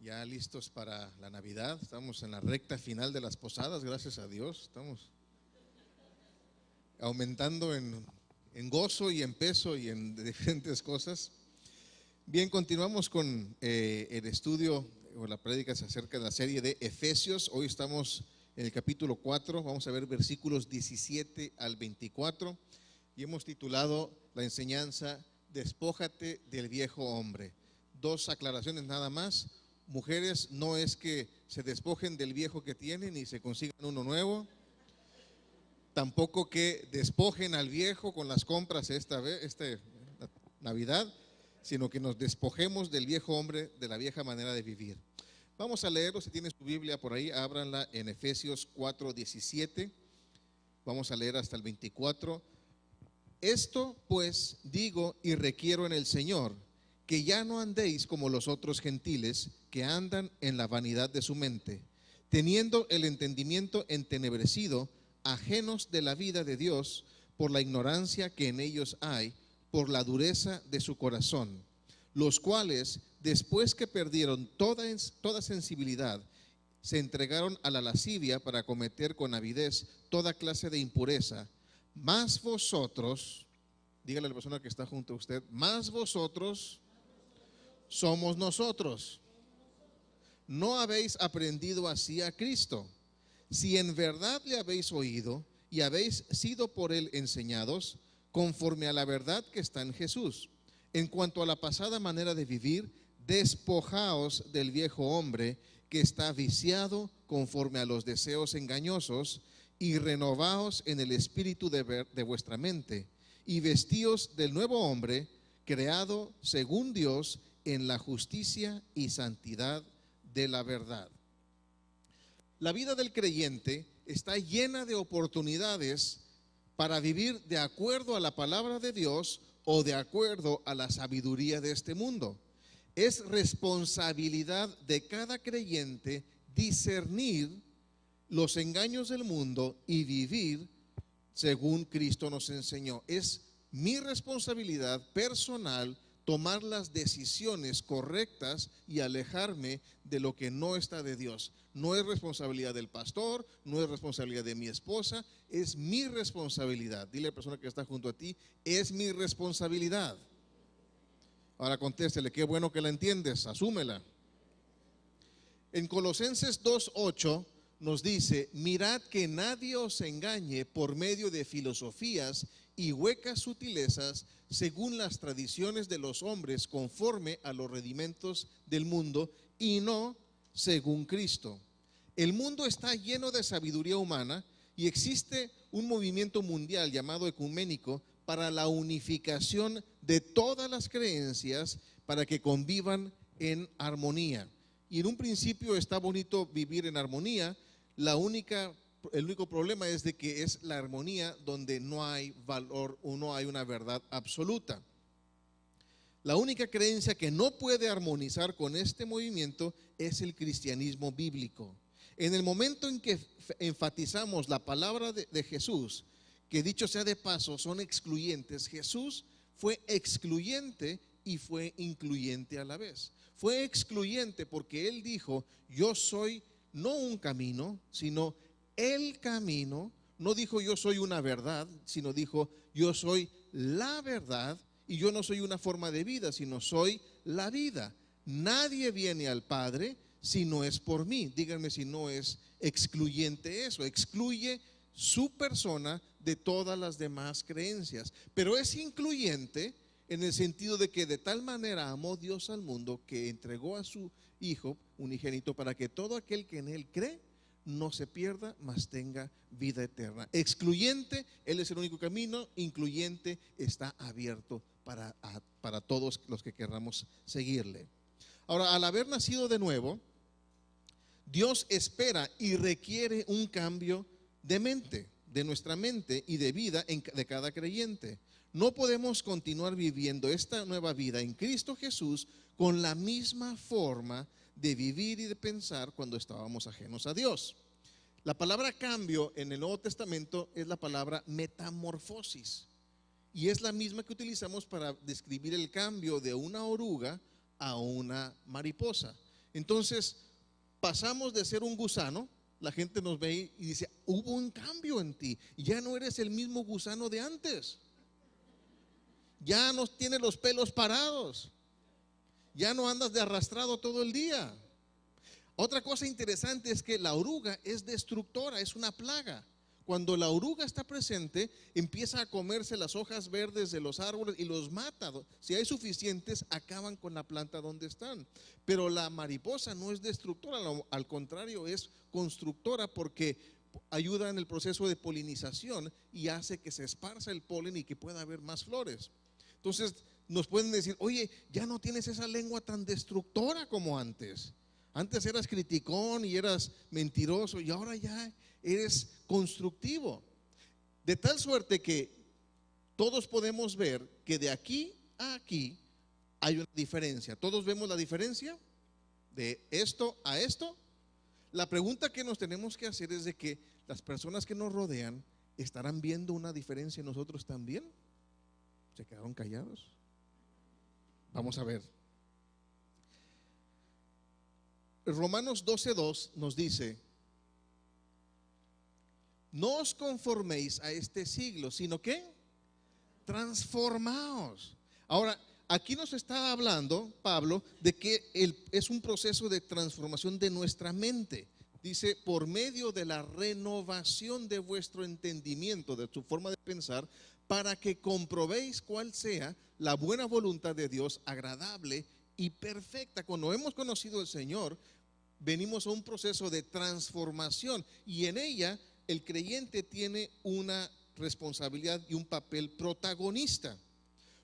Ya listos para la Navidad. Estamos en la recta final de las posadas, gracias a Dios. Estamos aumentando en gozo y en peso y en diferentes cosas. Bien, continuamos con el estudio o la prédica acerca de la serie de Efesios. Hoy estamos en el capítulo 4, vamos a ver versículos 17 al 24 y hemos titulado la enseñanza Despójate del viejo hombre. Dos aclaraciones nada más. Mujeres, no es que se despojen del viejo que tienen y se consigan uno nuevo. Tampoco que despojen al viejo con las compras esta Navidad, sino que nos despojemos del viejo hombre, de la vieja manera de vivir. Vamos a leerlo, si tiene su Biblia por ahí, ábranla en Efesios 4:17. Vamos a leer hasta el 24. Esto pues digo y requiero en el Señor, que ya no andéis como los otros gentiles que andan en la vanidad de su mente, teniendo el entendimiento entenebrecido, ajenos de la vida de Dios, por la ignorancia que en ellos hay, por la dureza de su corazón, los cuales, después que perdieron toda sensibilidad, se entregaron a la lascivia para cometer con avidez toda clase de impureza. Mas vosotros, dígale a la persona que está junto a usted, mas vosotros somos nosotros. ¿No habéis aprendido así a Cristo? Si en verdad le habéis oído y habéis sido por él enseñados, conforme a la verdad que está en Jesús. En cuanto a la pasada manera de vivir, despojaos del viejo hombre que está viciado conforme a los deseos engañosos, y renovaos en el espíritu de vuestra mente, y vestíos del nuevo hombre, creado según Dios en la justicia y santidad de la verdad. La vida del creyente está llena de oportunidades para vivir de acuerdo a la palabra de Dios o de acuerdo a la sabiduría de este mundo. Es responsabilidad de cada creyente discernir los engaños del mundo y vivir según Cristo nos enseñó. Es mi responsabilidad personal tomar las decisiones correctas y alejarme de lo que no está de Dios. No es responsabilidad del pastor, no es responsabilidad de mi esposa, es mi responsabilidad. Dile a la persona que está junto a ti, es mi responsabilidad. Ahora contéstele, qué bueno que la entiendes, asúmela. En Colosenses 2:8 nos dice, mirad que nadie os engañe por medio de filosofías y huecas sutilezas, según las tradiciones de los hombres, conforme a los rudimentos del mundo, y no según Cristo. El mundo está lleno de sabiduría humana y existe un movimiento mundial llamado ecuménico para la unificación de todas las creencias para que convivan en armonía. Y en un principio está bonito vivir en armonía. El único problema es de que es la armonía donde no hay valor o no hay una verdad absoluta. La única creencia que no puede armonizar con este movimiento es el cristianismo bíblico. En el momento en que enfatizamos la palabra de Jesús, que dicho sea de paso, son excluyentes, Jesús fue excluyente y fue incluyente a la vez. Fue excluyente porque Él dijo, yo soy no un camino, sino el camino. No dijo yo soy una verdad, sino dijo yo soy la verdad, y yo no soy una forma de vida, sino soy la vida. Nadie viene al Padre si no es por mí. Díganme si no es excluyente eso. Excluye su persona de todas las demás creencias, pero es incluyente en el sentido de que de tal manera amó Dios al mundo que entregó a su Hijo unigénito para que todo aquel que en Él cree no se pierda, mas tenga vida eterna. Excluyente, Él es el único camino. Incluyente, está abierto para todos los que querramos seguirle. Ahora, al haber nacido de nuevo, Dios espera y requiere un cambio de mente, de nuestra mente y de vida de cada creyente. No podemos continuar viviendo esta nueva vida en Cristo Jesús con la misma forma de vivir y de pensar cuando estábamos ajenos a Dios. La palabra cambio en el Nuevo Testamento es la palabra metamorfosis, y es la misma que utilizamos para describir el cambio de una oruga a una mariposa. Entonces, pasamos de ser un gusano, la gente nos ve y dice, hubo un cambio en ti, ya no eres el mismo gusano de antes, ya no tienes los pelos parados, ya no andas de arrastrado todo el día. Otra cosa interesante es que la oruga es destructora, es una plaga. Cuando la oruga está presente, empieza a comerse las hojas verdes de los árboles y los mata. Si hay suficientes, acaban con la planta donde están. Pero la mariposa no es destructora, al contrario, es constructora, porque ayuda en el proceso de polinización y hace que se esparza el polen y que pueda haber más flores. Entonces nos pueden decir, oye, ya no tienes esa lengua tan destructora como antes. Antes eras criticón y eras mentiroso, y ahora ya eres constructivo. De tal suerte que todos podemos ver que de aquí a aquí hay una diferencia. ¿Todos vemos la diferencia de esto a esto? La pregunta que nos tenemos que hacer es de que las personas que nos rodean estarán viendo una diferencia en nosotros también. ¿Se quedaron callados? Vamos a ver. Romanos 12:2 nos dice: no os conforméis a este siglo, sino que transformaos. Ahora, aquí nos está hablando Pablo de que es un proceso de transformación de nuestra mente. Dice, por medio de la renovación de vuestro entendimiento, de tu forma de pensar, para que comprobéis cuál sea la buena voluntad de Dios, agradable y perfecta. Cuando hemos conocido al Señor, venimos a un proceso de transformación, y en ella el creyente tiene una responsabilidad y un papel protagonista.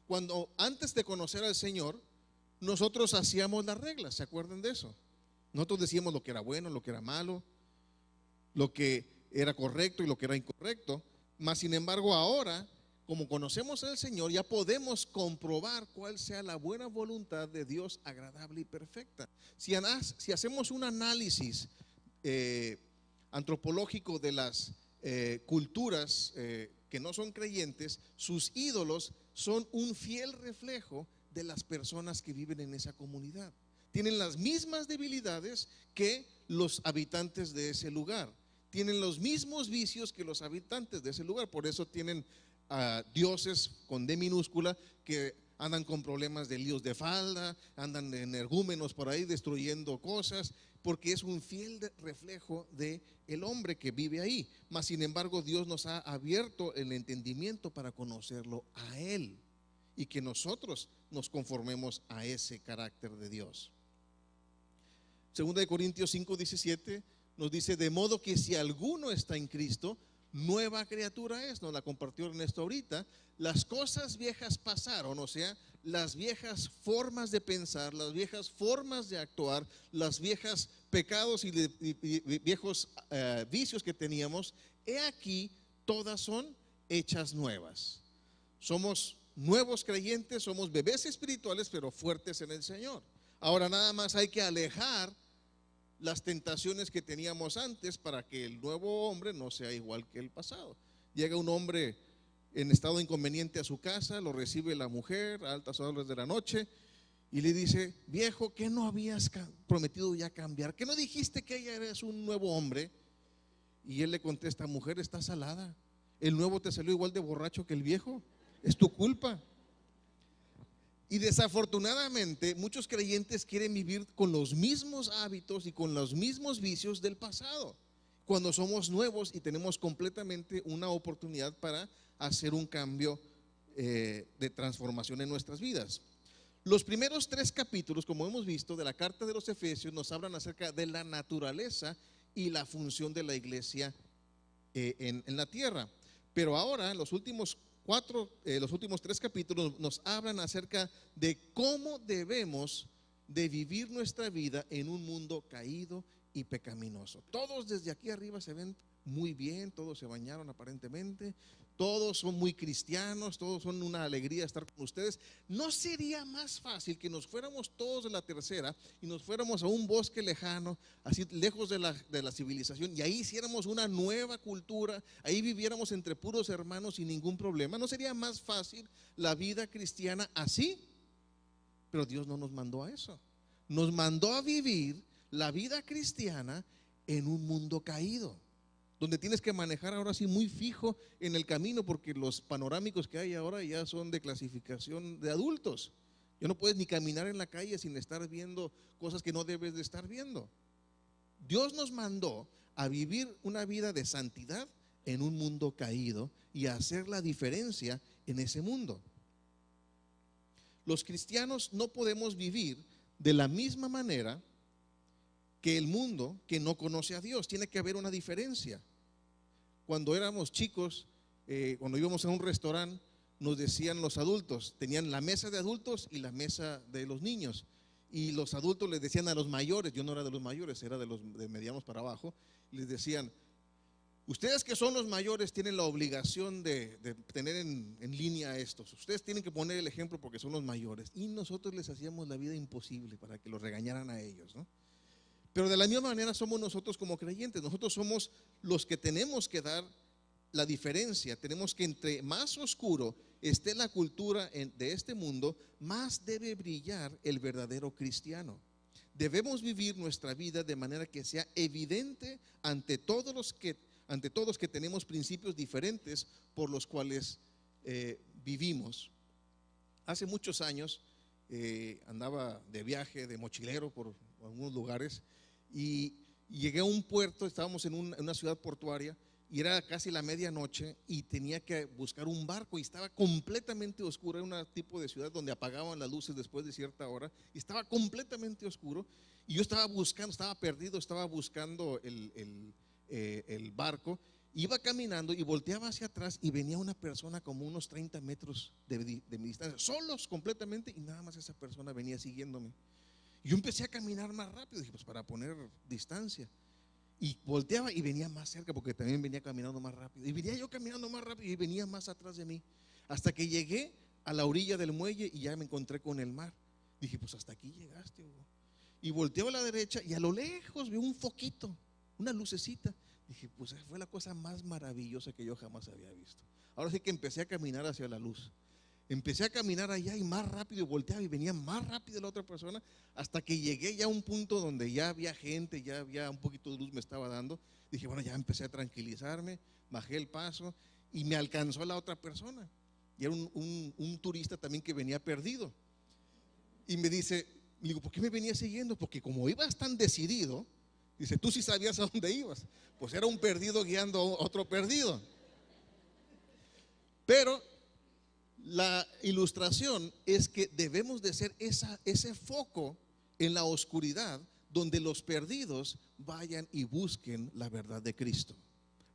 Cuando antes de conocer al Señor, nosotros hacíamos las reglas, ¿se acuerdan de eso? Nosotros decíamos lo que era bueno, lo que era malo, lo que era correcto y lo que era incorrecto. Mas sin embargo, ahora, como conocemos al Señor, ya podemos comprobar cuál sea la buena voluntad de Dios, agradable y perfecta. Si hacemos un análisis antropológico de las culturas que no son creyentes, sus ídolos son un fiel reflejo de las personas que viven en esa comunidad. Tienen las mismas debilidades que los habitantes de ese lugar, tienen los mismos vicios que los habitantes de ese lugar. Por eso tienen dioses con D minúscula que andan con problemas de líos de falda, andan energúmenos por ahí destruyendo cosas, porque es un fiel reflejo de el hombre que vive ahí. Mas sin embargo, Dios nos ha abierto el entendimiento para conocerlo a Él, y que nosotros nos conformemos a ese carácter de Dios. Segunda de Corintios 5:17 nos dice: de modo que si alguno está en Cristo, nueva criatura es. Nos la compartió Ernesto ahorita. Las cosas viejas pasaron, o sea, las viejas formas de pensar, las viejas formas de actuar, las viejas pecados y viejos vicios que teníamos, he aquí, todas son hechas nuevas. Somos nuevos creyentes, somos bebés espirituales, pero fuertes en el Señor. Ahora nada más hay que alejar las tentaciones que teníamos antes para que el nuevo hombre no sea igual que el pasado. Llega un hombre en estado inconveniente a su casa, lo recibe la mujer a altas horas de la noche y le dice: viejo, ¿qué no habías prometido ya cambiar? ¿Qué no dijiste que ya eres un nuevo hombre? Y él le contesta: mujer, estás salada, el nuevo te salió igual de borracho que el viejo, es tu culpa. Y desafortunadamente muchos creyentes quieren vivir con los mismos hábitos y con los mismos vicios del pasado, cuando somos nuevos y tenemos completamente una oportunidad para hacer un cambio de transformación en nuestras vidas. Los primeros 3 capítulos, como hemos visto, de la carta de los Efesios nos hablan acerca de la naturaleza y la función de la iglesia en la tierra. Pero ahora los últimos 3 capítulos nos hablan acerca de cómo debemos de vivir nuestra vida en un mundo caído y pecaminoso. Todos desde aquí arriba se ven muy bien, todos se bañaron aparentemente, todos son muy cristianos, todos son una alegría estar con ustedes. ¿No sería más fácil que nos fuéramos todos de la tercera y nos fuéramos a un bosque lejano, así lejos de la civilización, y ahí hiciéramos una nueva cultura, ahí viviéramos entre puros hermanos sin ningún problema? ¿No sería más fácil la vida cristiana así? Pero Dios no nos mandó a eso. nos mandó a vivir la vida cristiana en un mundo caído, donde tienes que manejar ahora sí muy fijo en el camino, porque los panorámicos que hay ahora ya son de clasificación de adultos. Ya no puedes ni caminar en la calle sin estar viendo cosas que no debes de estar viendo. Dios nos mandó a vivir una vida de santidad en un mundo caído y a hacer la diferencia en ese mundo. Los cristianos no podemos vivir de la misma manera que el mundo que no conoce a Dios. Tiene que haber una diferencia. Cuando éramos chicos, cuando íbamos a un restaurante, nos decían los adultos, tenían la mesa de adultos y la mesa de los niños. Y los adultos les decían a los mayores, yo no era de los mayores, era de los de medianos para abajo, les decían: ustedes que son los mayores tienen la obligación de tener en línea a estos. Ustedes tienen que poner el ejemplo porque son los mayores. Y nosotros les hacíamos la vida imposible para que los regañaran a ellos, ¿no? Pero de la misma manera somos nosotros como creyentes. Nosotros somos los que tenemos que dar la diferencia. Tenemos que, entre más oscuro esté la cultura de este mundo, más debe brillar el verdadero cristiano. Debemos vivir nuestra vida de manera que sea evidente ante todos que tenemos principios diferentes por los cuales vivimos. Hace muchos años andaba de viaje, de mochilero por algunos lugares, y llegué a un puerto. Estábamos en una ciudad portuaria y era casi la medianoche y tenía que buscar un barco y estaba completamente oscuro. Era un tipo de ciudad donde apagaban las luces después de cierta hora y estaba completamente oscuro, y yo estaba buscando, estaba perdido, estaba buscando el barco. Iba caminando y volteaba hacia atrás y venía una persona como unos 30 metros de mi distancia, solos completamente, y nada más esa persona venía siguiéndome. Yo empecé a caminar más rápido, dije, pues para poner distancia, y volteaba y venía más cerca porque también venía caminando más rápido, y venía yo caminando más rápido y venía más atrás de mí, hasta que llegué a la orilla del muelle y ya me encontré con el mar. Dije, pues hasta aquí llegaste, Hugo. Y volteo a la derecha y a lo lejos veo un foquito, una lucecita. Dije, pues fue la cosa más maravillosa que yo jamás había visto. Ahora sí que empecé a caminar hacia la luz. Empecé a caminar allá y más rápido, volteaba y venía más rápido la otra persona, hasta que llegué ya a un punto donde ya había gente, ya había un poquito de luz me estaba dando. Dije, bueno, ya empecé a tranquilizarme, bajé el paso y me alcanzó la otra persona. Y era un turista también que venía perdido. Y me dice, le digo, ¿por qué me venía siguiendo? Porque como ibas tan decidido, dice, tú sí sabías a dónde ibas. Pues era un perdido guiando a otro perdido. Pero la ilustración es que debemos de ser ese foco en la oscuridad, donde los perdidos vayan y busquen la verdad de Cristo,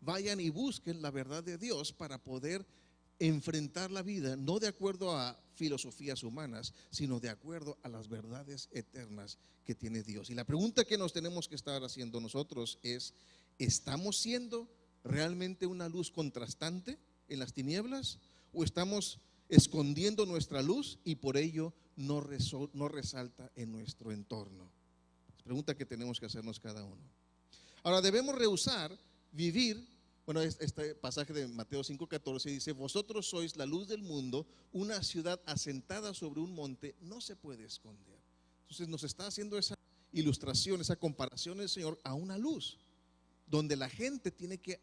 vayan y busquen la verdad de Dios para poder enfrentar la vida, no de acuerdo a filosofías humanas, sino de acuerdo a las verdades eternas que tiene Dios. Y la pregunta que nos tenemos que estar haciendo nosotros es: ¿estamos siendo realmente una luz contrastante en las tinieblas, o estamos escondiendo nuestra luz y por ello no resalta en nuestro entorno? Es pregunta que tenemos que hacernos cada uno. Ahora, debemos rehusar vivir. Bueno, este pasaje de Mateo 5:14 dice: vosotros sois la luz del mundo, una ciudad asentada sobre un monte no se puede esconder. Entonces nos está haciendo esa ilustración, esa comparación del Señor a una luz, donde la gente tiene que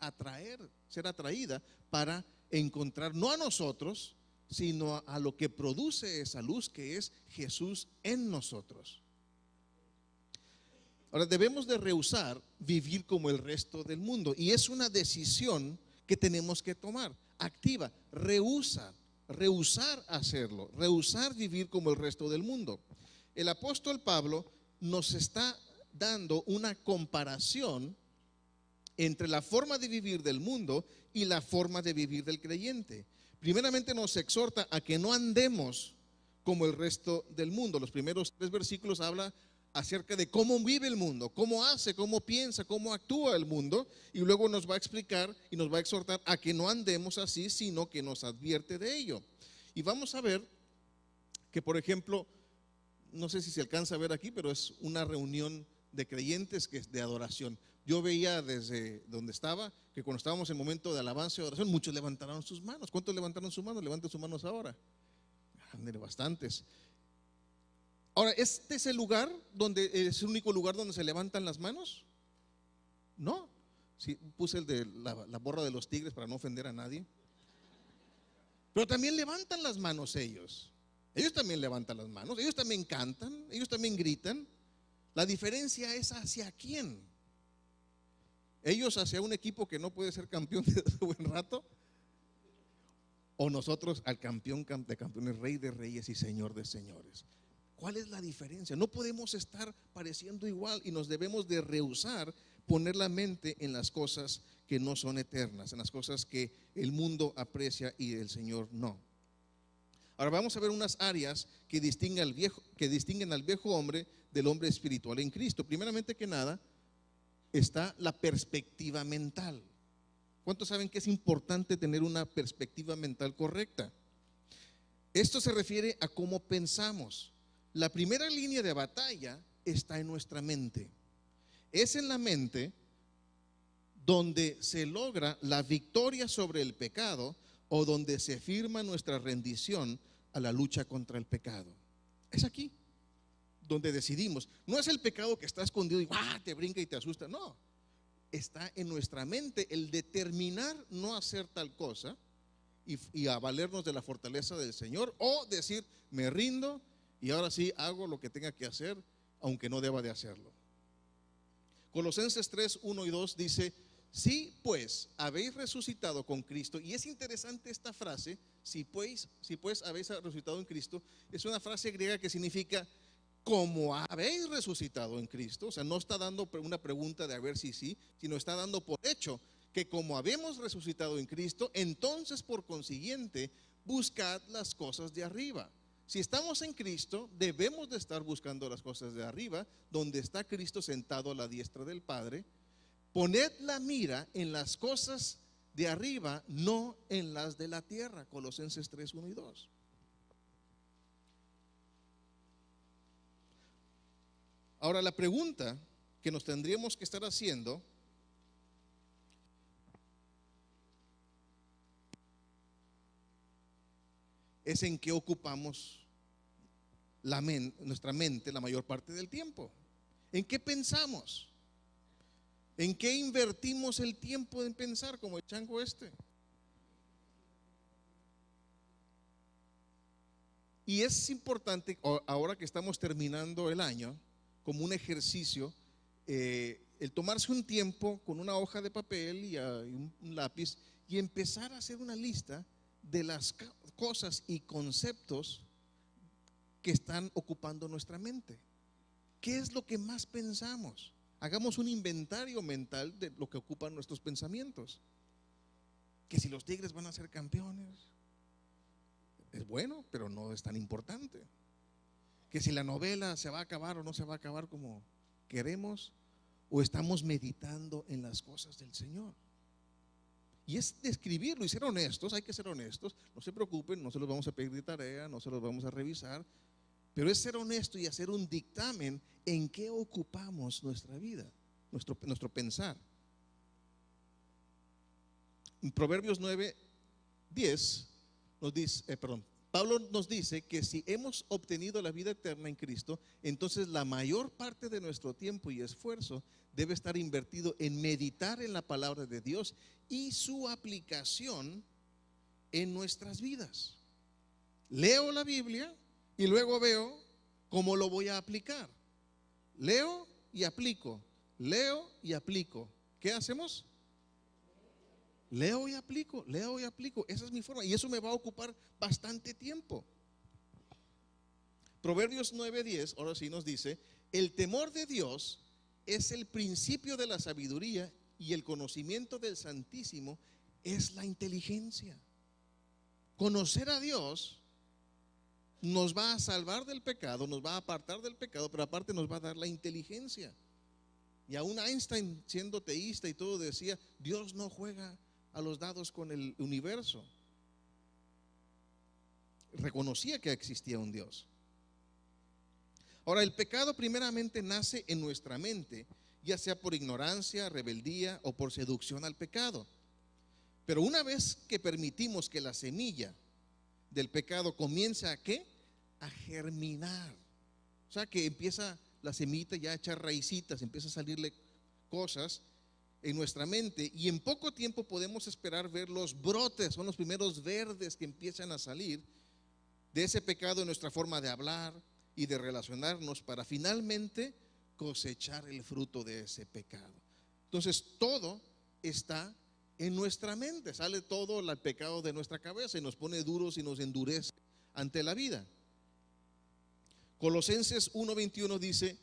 ser atraída para encontrar no a nosotros, sino a lo que produce esa luz, que es Jesús en nosotros. Ahora, debemos de rehusar vivir como el resto del mundo, y es una decisión que tenemos que tomar, activa. Rehusar hacerlo, rehusar vivir como el resto del mundo. El apóstol Pablo nos está dando una comparación entre la forma de vivir del mundo y la forma de vivir del creyente. Primeramente nos exhorta a que no andemos como el resto del mundo. Los primeros 3 versículos habla acerca de cómo vive el mundo, cómo hace, cómo piensa, cómo actúa el mundo, y luego nos va a explicar y nos va a exhortar a que no andemos así, sino que nos advierte de ello. Y vamos a ver que, por ejemplo, no sé si se alcanza a ver aquí, pero es una reunión de creyentes que es de adoración. Yo veía desde donde estaba que cuando estábamos en momento de alabanza y adoración, muchos levantaron sus manos. ¿Cuántos levantaron sus manos? Levanten sus manos ahora. Bastantes. Ahora, ¿este es el lugar donde es el único lugar donde se levantan las manos? No. Sí, puse el de la borra de los tigres para no ofender a nadie. Pero también levantan las manos ellos. Ellos también levantan las manos, ellos también cantan, ellos también gritan. La diferencia es hacia quién. Ellos hacia un equipo que no puede ser campeón de buen rato, o nosotros al campeón de campeones, rey de reyes y señor de señores. ¿Cuál es la diferencia? No podemos estar pareciendo igual y nos debemos de rehusar poner la mente en las cosas que no son eternas, en las cosas que el mundo aprecia y el Señor no. Ahora vamos a ver unas áreas que distinguen al viejo hombre del hombre espiritual en Cristo. Primeramente que nada está la perspectiva mental. ¿Cuántos saben que es importante tener una perspectiva mental correcta? Esto se refiere a cómo pensamos. La primera línea de batalla está en nuestra mente. Es en la mente donde se logra la victoria sobre el pecado o donde se firma nuestra rendición a la lucha contra el pecado. Es aquí donde decidimos. No es el pecado que está escondido y te brinca y te asusta. No, está en nuestra mente el determinar no hacer tal cosa y a valernos de la fortaleza del Señor, o decir, me rindo y ahora sí hago lo que tenga que hacer, aunque no deba de hacerlo. Colosenses 3, 1 y 2 dice: si pues habéis resucitado con Cristo. Y es interesante esta frase, si pues habéis resucitado en Cristo. Es una frase griega que significa como habéis resucitado en Cristo. O sea, no está dando una pregunta de a ver si sí, sino está dando por hecho que como habemos resucitado en Cristo, entonces por consiguiente buscad las cosas de arriba. Si estamos en Cristo, debemos de estar buscando las cosas de arriba, donde está Cristo sentado a la diestra del Padre. Poned la mira en las cosas de arriba, no en las de la tierra. Colosenses 3, 1 y 2. Ahora, la pregunta que nos tendríamos que estar haciendo es en qué ocupamos nuestra mente la mayor parte del tiempo. ¿En qué pensamos? ¿En qué invertimos el tiempo en pensar, como el chango este? Y es importante, ahora que estamos terminando el año, como un ejercicio, el tomarse un tiempo con una hoja de papel y un lápiz y empezar a hacer una lista de las cosas y conceptos que están ocupando nuestra mente. ¿Qué es lo que más pensamos? Hagamos un inventario mental de lo que ocupan nuestros pensamientos. Que si los Tigres van a ser campeones, es bueno, pero no es tan importante. Que si la novela se va a acabar o no se va a acabar como queremos, o estamos meditando en las cosas del Señor. Y es describirlo y ser honestos. Hay que ser honestos. No se preocupen, no se los vamos a pedir de tarea, no se los vamos a revisar, pero es ser honesto y hacer un dictamen en qué ocupamos nuestra vida, nuestro pensar. En Proverbios 9, 10 nos dice, Pablo nos dice que si hemos obtenido la vida eterna en Cristo, entonces la mayor parte de nuestro tiempo y esfuerzo debe estar invertido en meditar en la palabra de Dios y su aplicación en nuestras vidas. Leo la Biblia y luego veo cómo lo voy a aplicar. Leo y aplico, leo y aplico. ¿Qué hacemos? Leo y aplico, leo y aplico. Esa es mi forma y eso me va a ocupar bastante tiempo. Proverbios 9:10, ahora sí nos dice: el temor de Dios es el principio de la sabiduría y el conocimiento del Santísimo es la inteligencia. Conocer a Dios nos va a salvar del pecado, nos va a apartar del pecado, pero aparte nos va a dar la inteligencia. Y aún Einstein, siendo teísta y todo, decía: Dios no juega a los dados con el universo. Reconocía que existía un Dios. Ahora, el pecado primeramente nace en nuestra mente, ya sea por ignorancia, rebeldía o por seducción al pecado. Pero una vez que permitimos que la semilla del pecado comience a ¿qué? A germinar. O sea que empieza la semillita ya a echar raicitas, empieza a salirle cosas en nuestra mente y en poco tiempo podemos esperar ver los brotes, son los primeros verdes que empiezan a salir de ese pecado en nuestra forma de hablar y de relacionarnos para finalmente cosechar el fruto de ese pecado. Entonces todo está en nuestra mente, sale todo el pecado de nuestra cabeza y nos pone duros y nos endurece ante la vida. Colosenses 1:21 dice: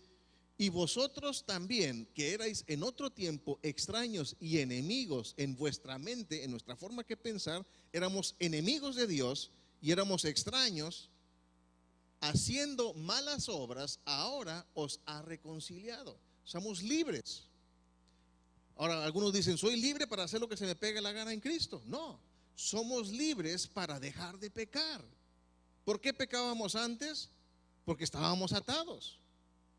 y vosotros también, que erais en otro tiempo extraños y enemigos en vuestra mente, en nuestra forma de pensar, éramos enemigos de Dios y éramos extraños, haciendo malas obras, ahora os ha reconciliado. Somos libres. Ahora algunos dicen, soy libre para hacer lo que se me pegue la gana en Cristo. No, somos libres para dejar de pecar. ¿Por qué pecábamos antes? Porque estábamos atados,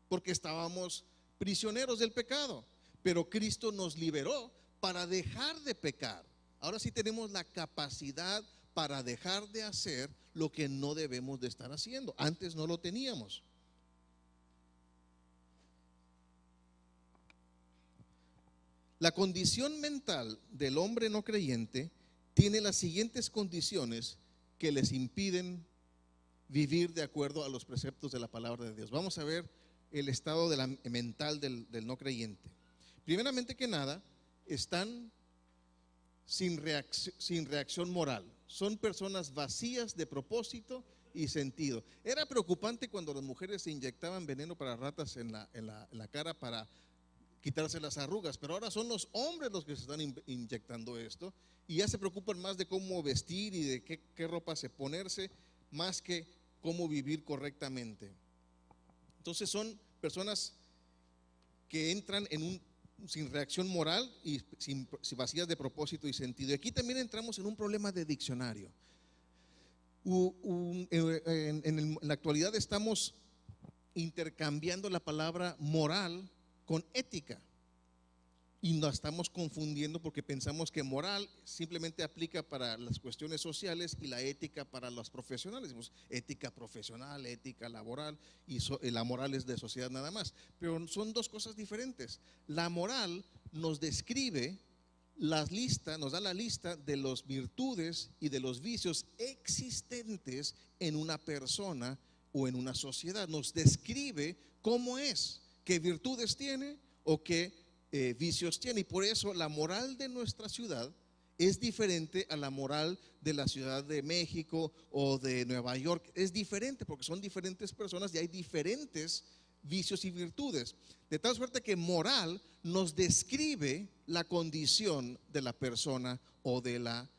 porque estábamos prisioneros del pecado. Pero Cristo nos liberó para dejar de pecar. Ahora sí tenemos la capacidad para dejar de hacer lo que no debemos de estar haciendo. Antes no lo teníamos. La condición mental del hombre no creyente tiene las siguientes condiciones que les impiden vivir de acuerdo a los preceptos de la palabra de Dios. Vamos a ver el estado mental del no creyente. Primeramente que nada, están sin reacción moral. Son personas vacías de propósito y sentido. Era preocupante cuando las mujeres se inyectaban veneno para ratas en la cara para quitarse las arrugas, pero ahora son los hombres los que se están inyectando esto y ya se preocupan más de cómo vestir y de qué ropa se ponerse, más que cómo vivir correctamente. Entonces son personas que entran sin reacción moral y sin vacías de propósito y sentido. Y aquí también entramos en un problema de diccionario. En la actualidad estamos intercambiando la palabra moral con ética y nos estamos confundiendo porque pensamos que moral simplemente aplica para las cuestiones sociales y la ética para los profesionales. Decimos ética profesional, ética laboral y la moral es de sociedad nada más, pero son dos cosas diferentes. La moral nos describe nos da la lista de las virtudes y de los vicios existentes en una persona o en una sociedad. Nos describe cómo es, qué virtudes tiene o qué vicios tiene. Y por eso la moral de nuestra ciudad es diferente a la moral de la Ciudad de México o de Nueva York. Es diferente porque son diferentes personas y hay diferentes vicios y virtudes. De tal suerte que moral nos describe la condición de la persona o de la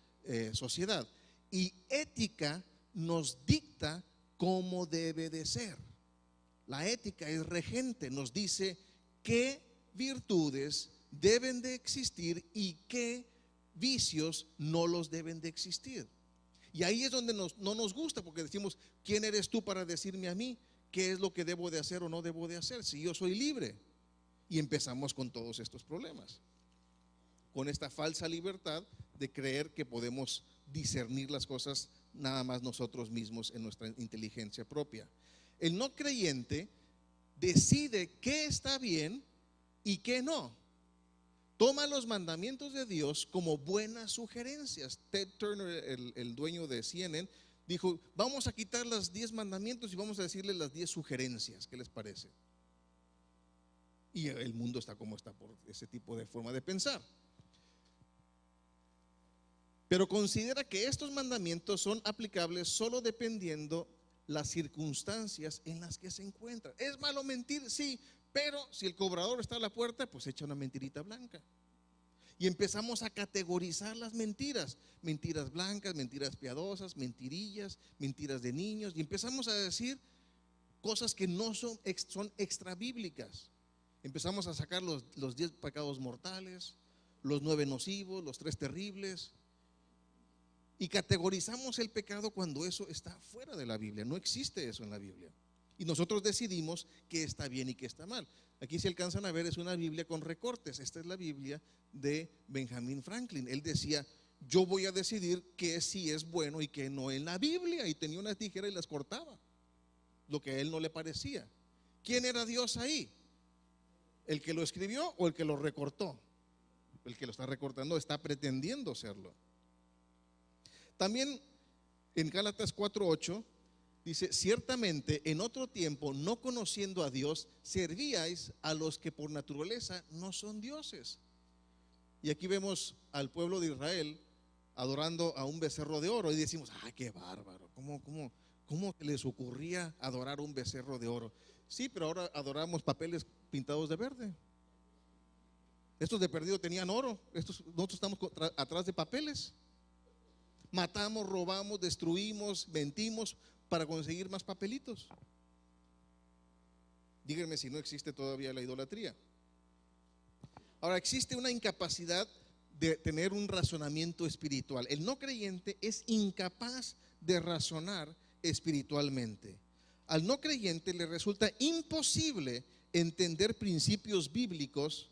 sociedad. Y ética nos dicta cómo debe de ser. La ética es regente, nos dice qué virtudes deben de existir y qué vicios no los deben de existir. Y ahí es donde no nos gusta, porque decimos, ¿quién eres tú para decirme a mí qué es lo que debo de hacer o no debo de hacer si yo soy libre? Y empezamos con todos estos problemas, con esta falsa libertad de creer que podemos discernir las cosas nada más nosotros mismos en nuestra inteligencia propia. El no creyente decide qué está bien y qué no. Toma los mandamientos de Dios como buenas sugerencias. Ted Turner, el dueño de CNN, dijo, vamos a quitar los 10 mandamientos y vamos a decirle las 10 sugerencias. ¿Qué les parece? Y el mundo está como está por ese tipo de forma de pensar. Pero considera que estos mandamientos son aplicables solo dependiendo las circunstancias en las que se encuentran. ¿Es malo mentir? Sí, pero si el cobrador está a la puerta, pues echa una mentirita blanca. Y empezamos a categorizar las mentiras: mentiras blancas, mentiras piadosas, mentirillas, mentiras de niños. Y empezamos a decir cosas que no son extra bíblicas. Empezamos a sacar los 10 pecados mortales, los 9 nocivos, los 3 terribles. Y categorizamos el pecado cuando eso está fuera de la Biblia. No existe eso en la Biblia. Y nosotros decidimos qué está bien y qué está mal. Aquí, si alcanzan a ver, es una Biblia con recortes. Esta es la Biblia de Benjamin Franklin. Él decía, yo voy a decidir qué sí es bueno y qué no en la Biblia. Y tenía una tijera y las cortaba, lo que a él no le parecía. ¿Quién era Dios ahí? ¿El que lo escribió o el que lo recortó? El que lo está recortando está pretendiendo serlo. También en Gálatas 4:8 dice: ciertamente en otro tiempo, no conociendo a Dios, servíais a los que por naturaleza no son dioses. Y aquí vemos al pueblo de Israel adorando a un becerro de oro y decimos: ¡ay, qué bárbaro! ¿Cómo les ocurría adorar un becerro de oro? Sí, pero ahora adoramos papeles pintados de verde. Estos de perdido tenían oro. Nosotros estamos atrás de papeles. Matamos, robamos, destruimos, mentimos para conseguir más papelitos. Díganme si no existe todavía la idolatría. Ahora, existe una incapacidad de tener un razonamiento espiritual. El no creyente es incapaz de razonar espiritualmente. Al no creyente le resulta imposible entender principios bíblicos,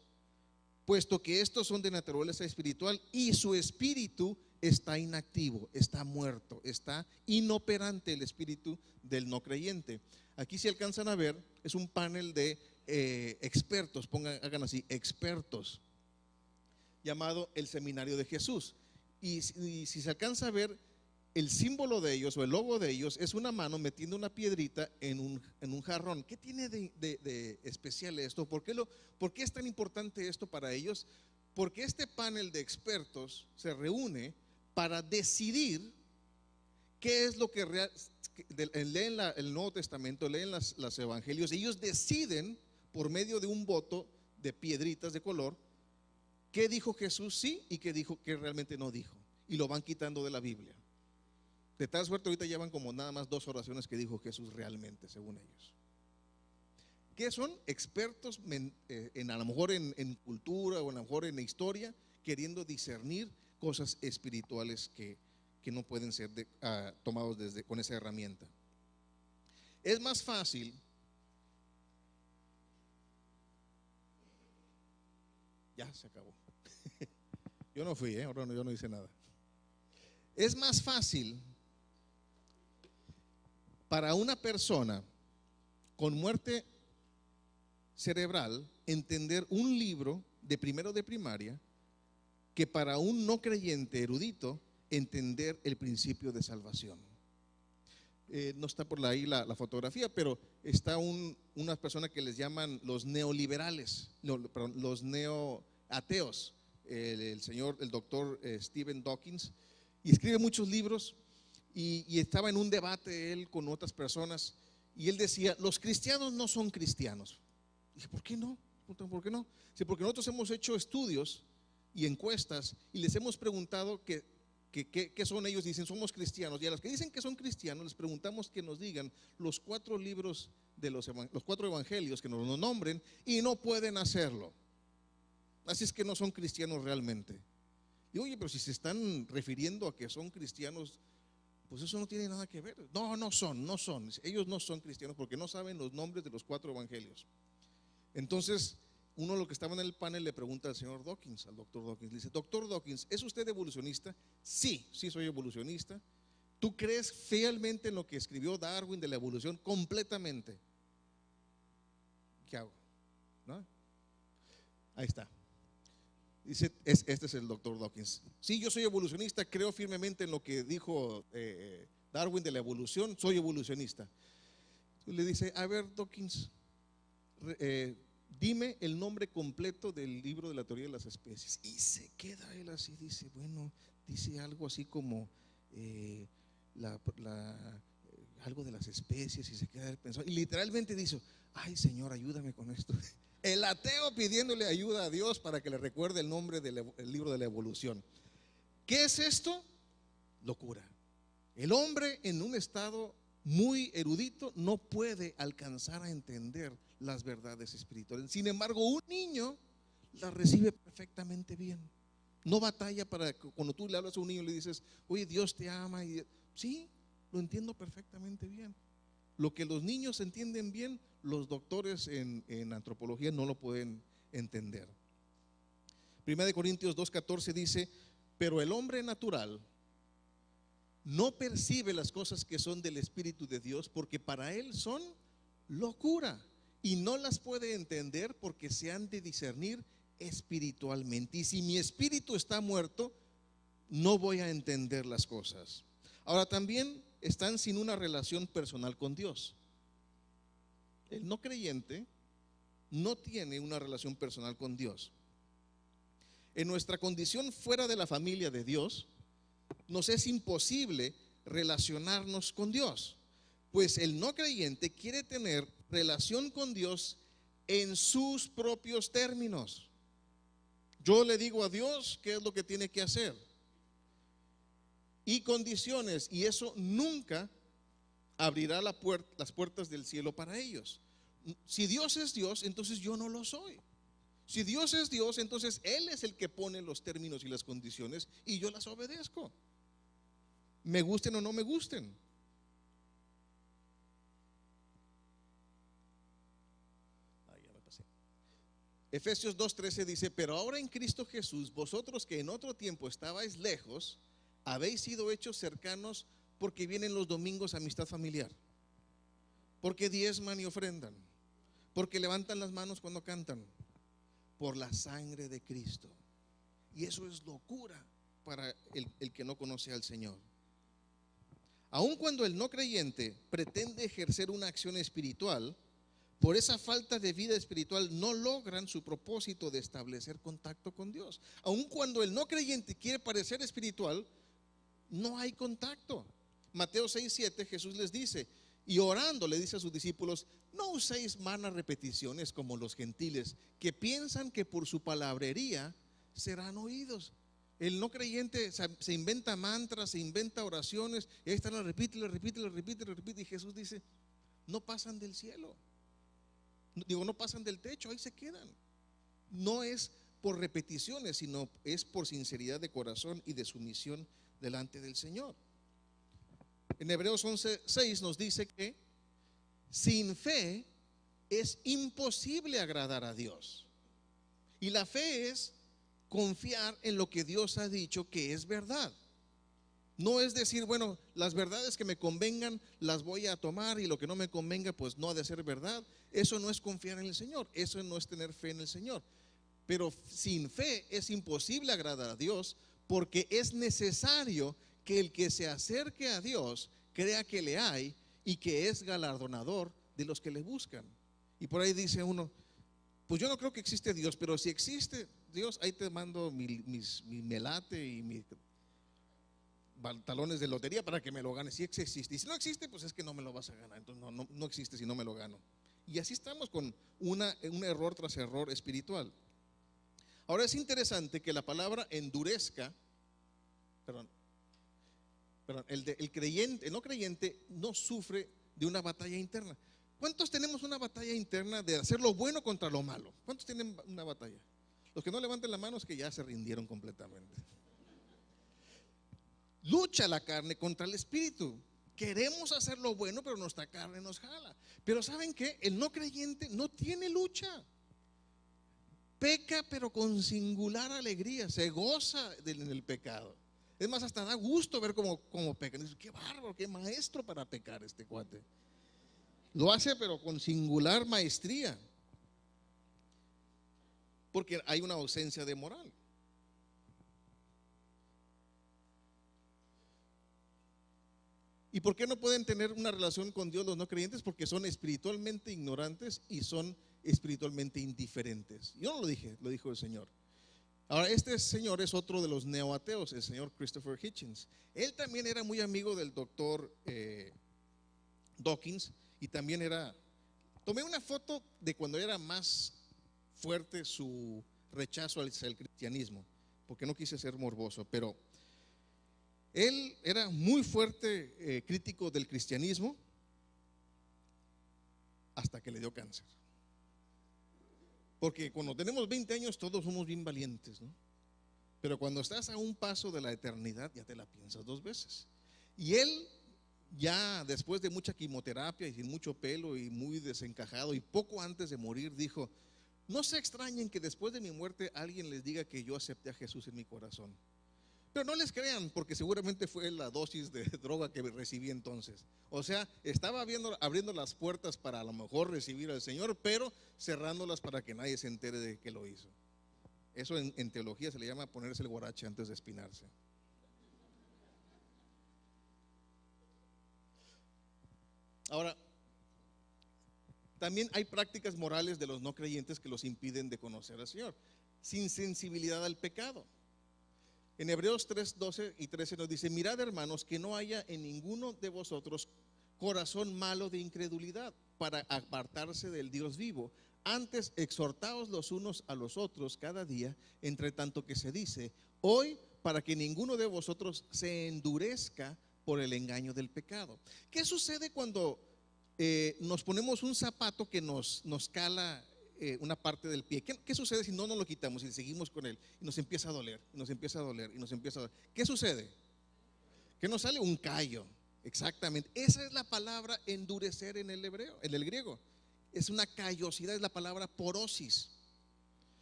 puesto que estos son de naturaleza espiritual y su espíritu está inactivo, está muerto, está inoperante el espíritu del no creyente. Aquí, si alcanzan a ver, es un panel de expertos, hagan así, expertos, llamado el Seminario de Jesús. Y si se alcanza a ver, el símbolo de ellos o el logo de ellos es una mano metiendo una piedrita en un jarrón. ¿Qué tiene de especial esto? ¿Por qué es tan importante esto para ellos? Porque este panel de expertos se reúne para decidir qué es lo que leen el Nuevo Testamento, leen los evangelios. Ellos deciden por medio de un voto de piedritas de color qué dijo Jesús sí y qué dijo que realmente no dijo, y lo van quitando de la Biblia. De tal suerte ahorita llevan como nada más 2 oraciones que dijo Jesús realmente, según ellos. Que son expertos a lo mejor en cultura o a lo mejor en historia, queriendo discernir cosas espirituales que no pueden ser tomados con esa herramienta. Es más fácil. Ya se acabó. Yo no fui, ahora yo no hice nada. Es más fácil para una persona con muerte cerebral entender un libro de primero de primaria que para un no creyente erudito entender el principio de salvación. No está por ahí la fotografía, pero está una persona que les llaman los neoliberales, los neoateos, el doctor Stephen Dawkins, y escribe muchos libros. Y estaba en un debate él con otras personas, y él decía: los cristianos no son cristianos. Dije: ¿por qué no? ¿Por qué no? Sí, porque nosotros hemos hecho estudios y encuestas y les hemos preguntado qué son ellos. Dicen: somos cristianos. Y a los que dicen que son cristianos les preguntamos que nos digan los 4 libros de los 4 evangelios, que nos los nombren, y no pueden hacerlo. Así es que no son cristianos realmente. Y oye, pero si se están refiriendo a que son cristianos, pues eso no tiene nada que ver. No son. Ellos no son cristianos porque no saben los nombres de los 4 evangelios. Entonces, uno de los que estaba en el panel le pregunta al señor Dawkins, al doctor Dawkins, le dice: doctor Dawkins, ¿es usted evolucionista? Sí soy evolucionista. ¿Tú crees fielmente en lo que escribió Darwin de la evolución? Completamente. ¿Qué hago? ¿No? Ahí está. Dice, este es el doctor Dawkins. Sí, yo soy evolucionista, creo firmemente en lo que dijo Darwin de la evolución, soy evolucionista. Le dice: a ver, Dawkins, dime el nombre completo del libro de la teoría de las especies. Y se queda él así, dice: bueno, dice algo así como algo de las especies, y se queda él pensando. Y literalmente dice: ay, Señor, ayúdame con esto. El ateo pidiéndole ayuda a Dios para que le recuerde el nombre del libro de la evolución. ¿Qué es esto? Locura. El hombre en un estado muy erudito no puede alcanzar a entender las verdades espirituales. Sin embargo, un niño las recibe perfectamente bien. No batalla para cuando tú le hablas a un niño y le dices: oye, Dios te ama. Sí, lo entiendo perfectamente bien. Lo que los niños entienden bien, los doctores en antropología no lo pueden entender. 1 Corintios 2:14 dice: pero el hombre natural no percibe las cosas que son del Espíritu de Dios, porque para él son locura y no las puede entender porque se han de discernir espiritualmente. Y si mi espíritu está muerto, no voy a entender las cosas. Ahora también están sin una relación personal con Dios. El no creyente no tiene una relación personal con Dios. En nuestra condición fuera de la familia de Dios, nos es imposible relacionarnos con Dios, pues el no creyente quiere tener relación con Dios en sus propios términos. Yo le digo a Dios qué es lo que tiene que hacer y condiciones, y eso nunca abrirá las puertas del cielo para ellos. Si Dios es Dios, entonces yo no lo soy. Si Dios es Dios, entonces Él es el que pone los términos y las condiciones y yo las obedezco, me gusten o no me gusten. Ya me pasé. Efesios 2:13 dice: pero ahora en Cristo Jesús, vosotros que en otro tiempo estabais lejos, habéis sido hechos cercanos, porque vienen los domingos a amistad familiar, porque diezman y ofrendan, porque levantan las manos cuando cantan, por la sangre de Cristo. Y eso es locura para el que no conoce al Señor. Aun cuando el no creyente pretende ejercer una acción espiritual, por esa falta de vida espiritual no logran su propósito de establecer contacto con Dios. Aun cuando el no creyente quiere parecer espiritual, no hay contacto. Mateo 6:7, Jesús les dice, y orando le dice a sus discípulos: no uséis vanas repeticiones como los gentiles, que piensan que por su palabrería serán oídos. El no creyente se inventa mantras, se inventa oraciones, y ahí están, repite, y Jesús dice: no pasan del cielo, no pasan del techo, ahí se quedan. No es por repeticiones, sino es por sinceridad de corazón y de sumisión delante del Señor. En Hebreos 11:6 nos dice que sin fe es imposible agradar a Dios. Y la fe es confiar en lo que Dios ha dicho que es verdad. No es decir, bueno, las verdades que me convengan las voy a tomar y lo que no me convenga pues no ha de ser verdad. Eso no es confiar en el Señor, eso no es tener fe en el Señor. Pero sin fe es imposible agradar a Dios, porque es necesario que el que se acerque a Dios crea que le hay y que es galardonador de los que le buscan. Y por ahí dice uno: pues yo no creo que existe Dios, pero si existe Dios, ahí te mando mi melate y mis talones de lotería para que me lo ganes. Si existe, y si no existe, pues es que no me lo vas a ganar. Entonces no existe si no me lo gano. Y así estamos con un error tras error espiritual. Ahora es interesante que la palabra endurezca, el no creyente no sufre de una batalla interna. ¿Cuántos tenemos una batalla interna de hacer lo bueno contra lo malo? ¿Cuántos tienen una batalla? Los que no levanten la mano es que ya se rindieron completamente. Lucha la carne contra el espíritu. Queremos hacer lo bueno, pero nuestra carne nos jala. Pero ¿saben qué? El no creyente no tiene lucha. Peca, pero con singular alegría. Se goza en el pecado. Es más, hasta da gusto ver cómo peca. Dice: qué bárbaro, qué maestro para pecar este cuate. Lo hace pero con singular maestría, porque hay una ausencia de moral. ¿Y por qué no pueden tener una relación con Dios los no creyentes? Porque son espiritualmente ignorantes y son espiritualmente indiferentes. Yo no lo dije, lo dijo el Señor. Ahora, este señor es otro de los neoateos, el señor Christopher Hitchens. Él también era muy amigo del doctor Dawkins, y también tomé una foto de cuando era más fuerte su rechazo hacia el cristianismo, porque no quise ser morboso, pero él era muy fuerte crítico del cristianismo hasta que le dio cáncer. Porque cuando tenemos 20 años todos somos bien valientes, ¿no? Pero cuando estás a un paso de la eternidad ya te la piensas dos veces. Y él, ya después de mucha quimioterapia y sin mucho pelo y muy desencajado y poco antes de morir, dijo: no se extrañen que después de mi muerte alguien les diga que yo acepté a Jesús en mi corazón, Pero no les crean, porque seguramente fue la dosis de droga que recibí entonces. O sea, estaba abriendo las puertas para a lo mejor recibir al Señor, pero cerrándolas para que nadie se entere de que lo hizo. Eso en teología se le llama ponerse el guarache antes de espinarse. Ahora, también hay prácticas morales de los no creyentes que los impiden de conocer al Señor, sin sensibilidad al pecado. En Hebreos 3:12 y 13 nos dice: mirad, hermanos, que no haya en ninguno de vosotros corazón malo de incredulidad para apartarse del Dios vivo. Antes exhortaos los unos a los otros cada día, entre tanto que se dice hoy, para que ninguno de vosotros se endurezca por el engaño del pecado. ¿Qué sucede cuando nos ponemos un zapato que nos cala una parte del pie? ¿Qué sucede si no nos lo quitamos y seguimos con él? Y nos empieza a doler, y nos empieza a doler, y nos empieza a doler. ¿Qué sucede? Que nos sale un callo. Exactamente. Esa es la palabra endurecer en el hebreo, en el griego. Es una callosidad, es la palabra porosis.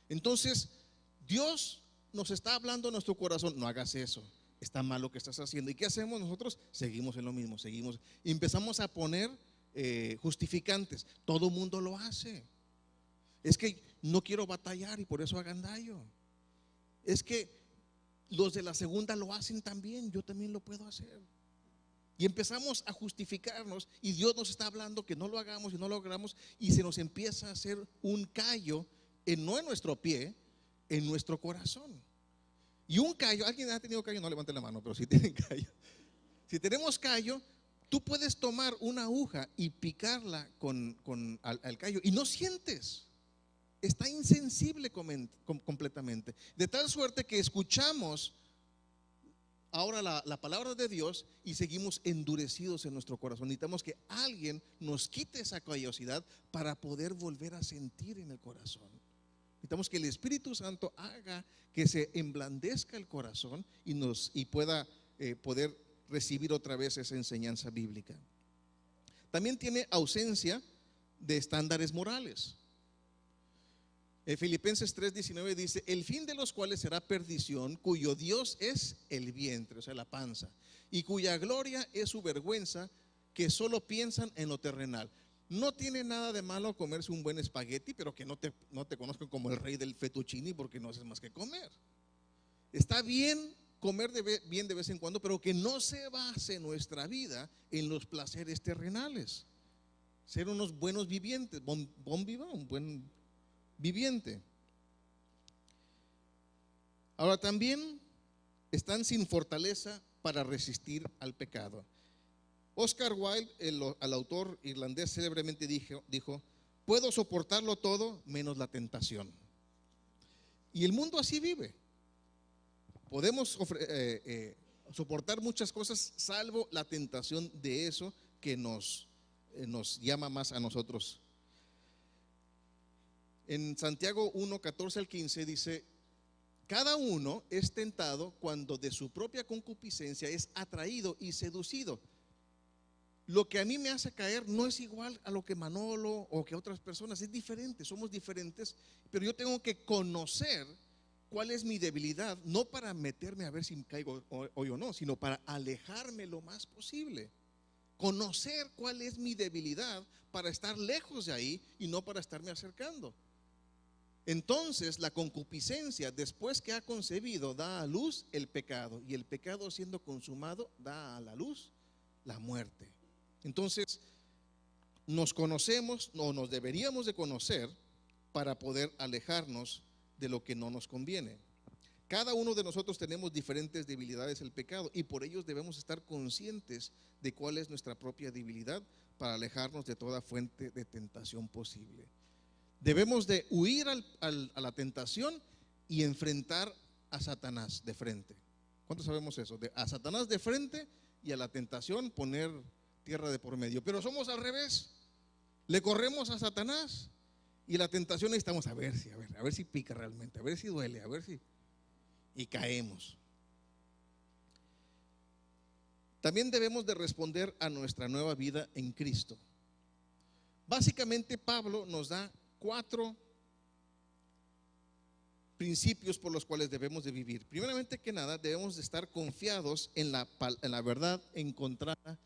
Entonces, Dios nos está hablando a nuestro corazón: no hagas eso, está mal lo que estás haciendo. ¿Y qué hacemos nosotros? Seguimos en lo mismo, seguimos. Y empezamos a poner justificantes. Todo mundo lo hace. Es que no quiero batallar y por eso agandallo. Es que los de la segunda lo hacen también, yo también lo puedo hacer. Y empezamos a justificarnos, y Dios nos está hablando que no lo hagamos y no lo hagamos, y se nos empieza a hacer un callo, no en nuestro pie, en nuestro corazón. Y un callo, ¿alguien ha tenido callo? No levante la mano, pero si tienen callo. Si tenemos callo, tú puedes tomar una aguja y picarla al callo y no sientes. Está insensible completamente. De tal suerte que escuchamos ahora la palabra de Dios y seguimos endurecidos en nuestro corazón. Necesitamos que alguien nos quite esa callosidad para poder volver a sentir en el corazón. Necesitamos que el Espíritu Santo haga que se emblandezca el corazón y pueda poder recibir otra vez esa enseñanza bíblica. También tiene ausencia de estándares morales. Filipenses 3:19 dice: el fin de los cuales será perdición, cuyo Dios es el vientre, o sea, la panza, y cuya gloria es su vergüenza, que solo piensan en lo terrenal. No tiene nada de malo comerse un buen espagueti, pero que no te conozcan como el rey del fettuccine porque no haces más que comer. Está bien comer bien de vez en cuando, pero que no se base nuestra vida en los placeres terrenales. Ser unos buenos vivientes, bon vivant, un buen viviente. Ahora, también están sin fortaleza para resistir al pecado. Oscar Wilde, el autor irlandés, célebremente dijo: puedo soportarlo todo menos la tentación. Y el mundo así vive. Podemos soportar muchas cosas salvo la tentación de eso que nos llama más a nosotros. En Santiago 1:14-15 dice: cada uno es tentado cuando de su propia concupiscencia es atraído y seducido. Lo que a mí me hace caer no es igual a lo que Manolo o que otras personas, es diferente, somos diferentes, pero yo tengo que conocer cuál es mi debilidad, no para meterme a ver si caigo hoy o no, sino para alejarme lo más posible. Conocer cuál es mi debilidad para estar lejos de ahí y no para estarme acercando. Entonces la concupiscencia, después que ha concebido, da a luz el pecado, y el pecado, siendo consumado, da a la luz la muerte. Entonces nos conocemos, o nos deberíamos de conocer, para poder alejarnos de lo que no nos conviene. Cada uno de nosotros tenemos diferentes debilidades al pecado, y por ellos debemos estar conscientes de cuál es nuestra propia debilidad para alejarnos de toda fuente de tentación posible. Debemos de huir a la tentación y enfrentar a Satanás de frente. ¿Cuántos sabemos eso? A Satanás de frente y a la tentación poner tierra de por medio. Pero somos al revés. Le corremos a Satanás y la tentación necesitamos a ver si pica realmente, a ver si duele, y caemos. También debemos de responder a nuestra nueva vida en Cristo. Básicamente Pablo nos da 4 principios por los cuales debemos de vivir. Primeramente que nada, debemos de estar confiados en la verdad encontrada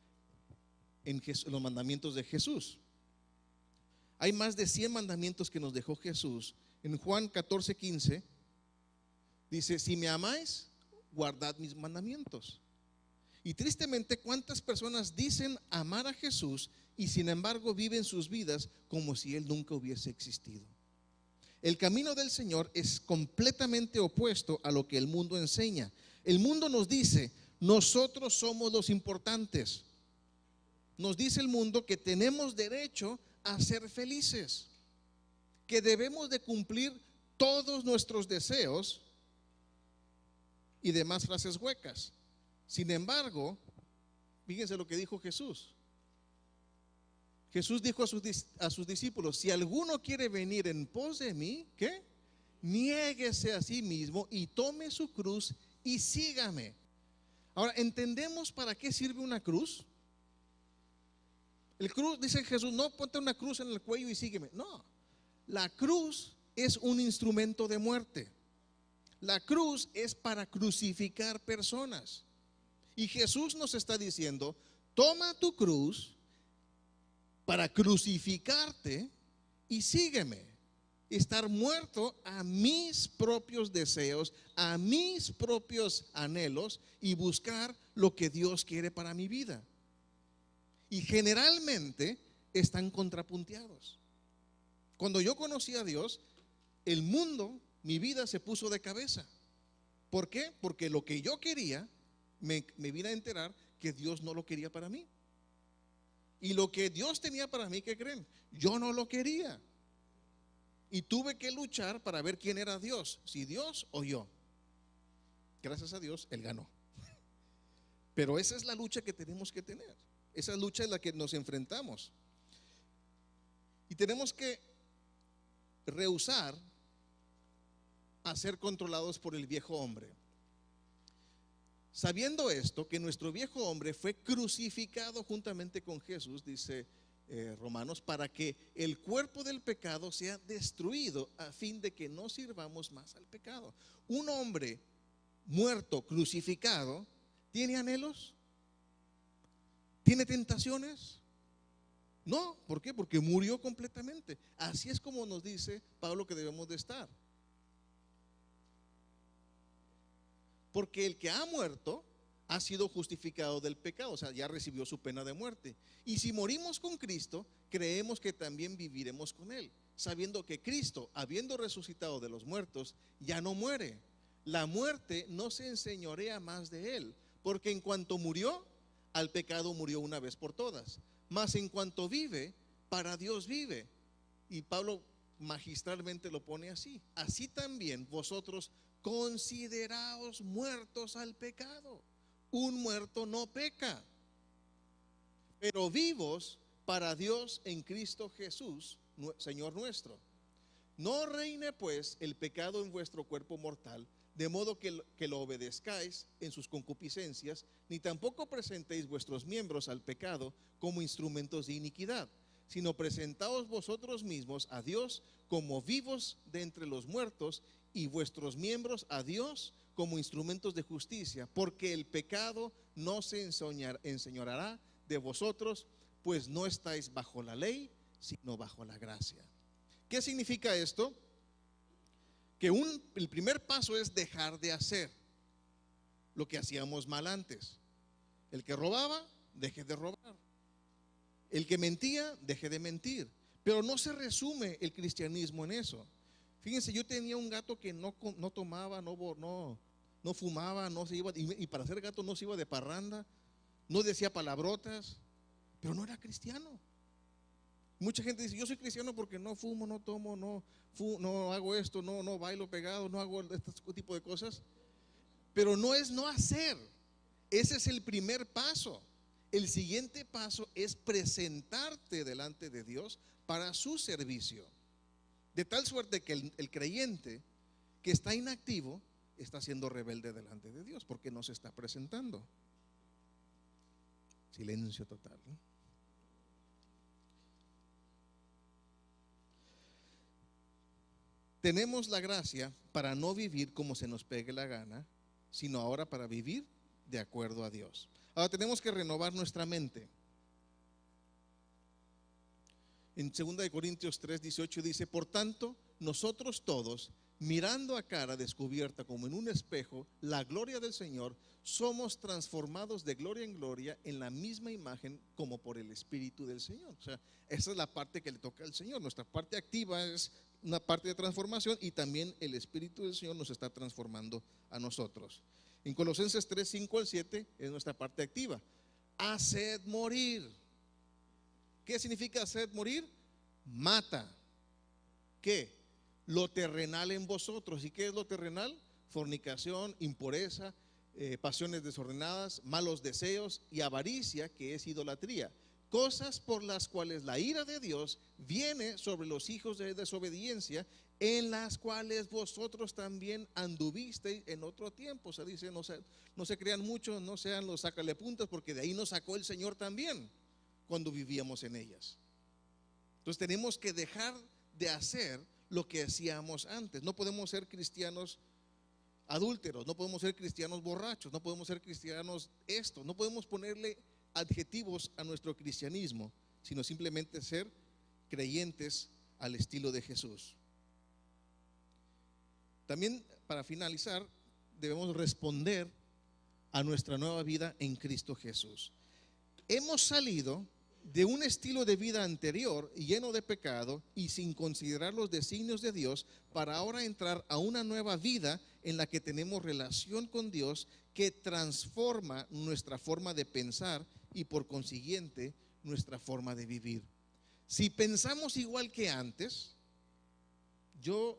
en los mandamientos de Jesús. Hay más de 100 mandamientos que nos dejó Jesús. En Juan 14:15 dice: si me amáis, guardad mis mandamientos. Y tristemente, ¿cuántas personas dicen amar a Jesús y sin embargo viven sus vidas como si Él nunca hubiese existido? El camino del Señor es completamente opuesto a lo que el mundo enseña. El mundo nos dice: nosotros somos los importantes. Nos dice el mundo que tenemos derecho a ser felices, que debemos de cumplir todos nuestros deseos y demás frases huecas. Sin embargo, fíjense lo que dijo Jesús. Jesús dijo a sus discípulos: si alguno quiere venir en pos de mí, ¿qué? Niéguese a sí mismo y tome su cruz y sígame. Ahora, ¿entendemos para qué sirve una cruz? El cruz, dice Jesús, no ponte una cruz en el cuello y sígueme. No, la cruz es un instrumento de muerte. La cruz es para crucificar personas. Y Jesús nos está diciendo: toma tu cruz para crucificarte y sígueme. Estar muerto a mis propios deseos, a mis propios anhelos, y buscar lo que Dios quiere para mi vida. Y generalmente están contrapunteados. Cuando yo conocí a Dios, el mundo, mi vida se puso de cabeza. ¿Por qué? Porque lo que yo quería, me vine a enterar que Dios no lo quería para mí. Y lo que Dios tenía para mí, ¿qué creen? Yo no lo quería. Y tuve que luchar para ver quién era Dios, si Dios o yo. Gracias a Dios, Él ganó. Pero esa es la lucha que tenemos que tener. Esa lucha es la que nos enfrentamos. Y tenemos que rehusar a ser controlados por el viejo hombre. Sabiendo esto, que nuestro viejo hombre fue crucificado juntamente con Jesús, dice Romanos, para que el cuerpo del pecado sea destruido, a fin de que no sirvamos más al pecado. Un hombre muerto, crucificado, ¿tiene anhelos? ¿Tiene tentaciones? No, ¿por qué? Porque murió completamente. Así es como nos dice Pablo que debemos de estar. Porque el que ha muerto ha sido justificado del pecado, o sea, ya recibió su pena de muerte. Y si morimos con Cristo, creemos que también viviremos con Él, sabiendo que Cristo, habiendo resucitado de los muertos, ya no muere. La muerte no se enseñorea más de Él, porque en cuanto murió, al pecado murió una vez por todas. Mas en cuanto vive, para Dios vive. Y Pablo magistralmente lo pone así: así también vosotros consideraos muertos al pecado. Un muerto no peca, pero vivos para Dios en Cristo Jesús, Señor nuestro. No reine pues el pecado en vuestro cuerpo mortal, de modo que lo obedezcáis en sus concupiscencias, ni tampoco presentéis vuestros miembros al pecado como instrumentos de iniquidad, sino presentaos vosotros mismos a Dios como vivos de entre los muertos, y vuestros miembros a Dios como instrumentos de justicia, porque el pecado no se enseñoreará de vosotros, pues no estáis bajo la ley, sino bajo la gracia. ¿Qué significa esto? Que el primer paso es dejar de hacer lo que hacíamos mal antes. El que robaba, deje de robar. El que mentía, deje de mentir. Pero no se resume el cristianismo en eso. Fíjense, yo tenía un gato que no tomaba, no fumaba, no se iba, y para ser gato no se iba de parranda, no decía palabrotas, pero no era cristiano. Mucha gente dice: yo soy cristiano porque no fumo, no tomo, no hago esto, no bailo pegado, no hago este tipo de cosas. Pero no es no hacer. Ese es el primer paso. El siguiente paso es presentarte delante de Dios para su servicio. De tal suerte que el creyente que está inactivo está siendo rebelde delante de Dios, porque no se está presentando. Silencio total, ¿no? tenemos la gracia para no vivir como se nos pegue la gana, sino ahora para vivir de acuerdo a Dios. Ahora tenemos que renovar nuestra mente. En 2 Corintios 3:18 dice: por tanto, nosotros todos, mirando a cara descubierta como en un espejo la gloria del Señor, somos transformados de gloria en gloria en la misma imagen como por el Espíritu del Señor. O sea, esa es la parte que le toca al Señor. Nuestra parte activa es una parte de transformación, y también el Espíritu del Señor nos está transformando a nosotros. En Colosenses 3:5-7 es nuestra parte activa. Haced morir. ¿Qué significa hacer morir? Mata. ¿Qué? Lo terrenal en vosotros. ¿Y qué es lo terrenal? Fornicación, impureza, pasiones desordenadas, malos deseos y avaricia, que es idolatría. Cosas por las cuales la ira de Dios viene sobre los hijos de desobediencia, en las cuales vosotros también anduvisteis en otro tiempo. O sea, dice, no se crean mucho, no sean los sacalepuntas, porque de ahí nos sacó el Señor también cuando vivíamos en ellas. Entonces tenemos que dejar de hacer lo que hacíamos antes. No podemos ser cristianos adúlteros, no podemos ser cristianos borrachos, no podemos ser cristianos no podemos ponerle adjetivos a nuestro cristianismo, sino simplemente ser creyentes al estilo de Jesús. También, para finalizar, debemos responder a nuestra nueva vida en Cristo Jesús. Hemos salido de un estilo de vida anterior lleno de pecado y sin considerar los designios de Dios, para ahora entrar a una nueva vida en la que tenemos relación con Dios, que transforma nuestra forma de pensar y por consiguiente nuestra forma de vivir. Si pensamos igual que antes, yo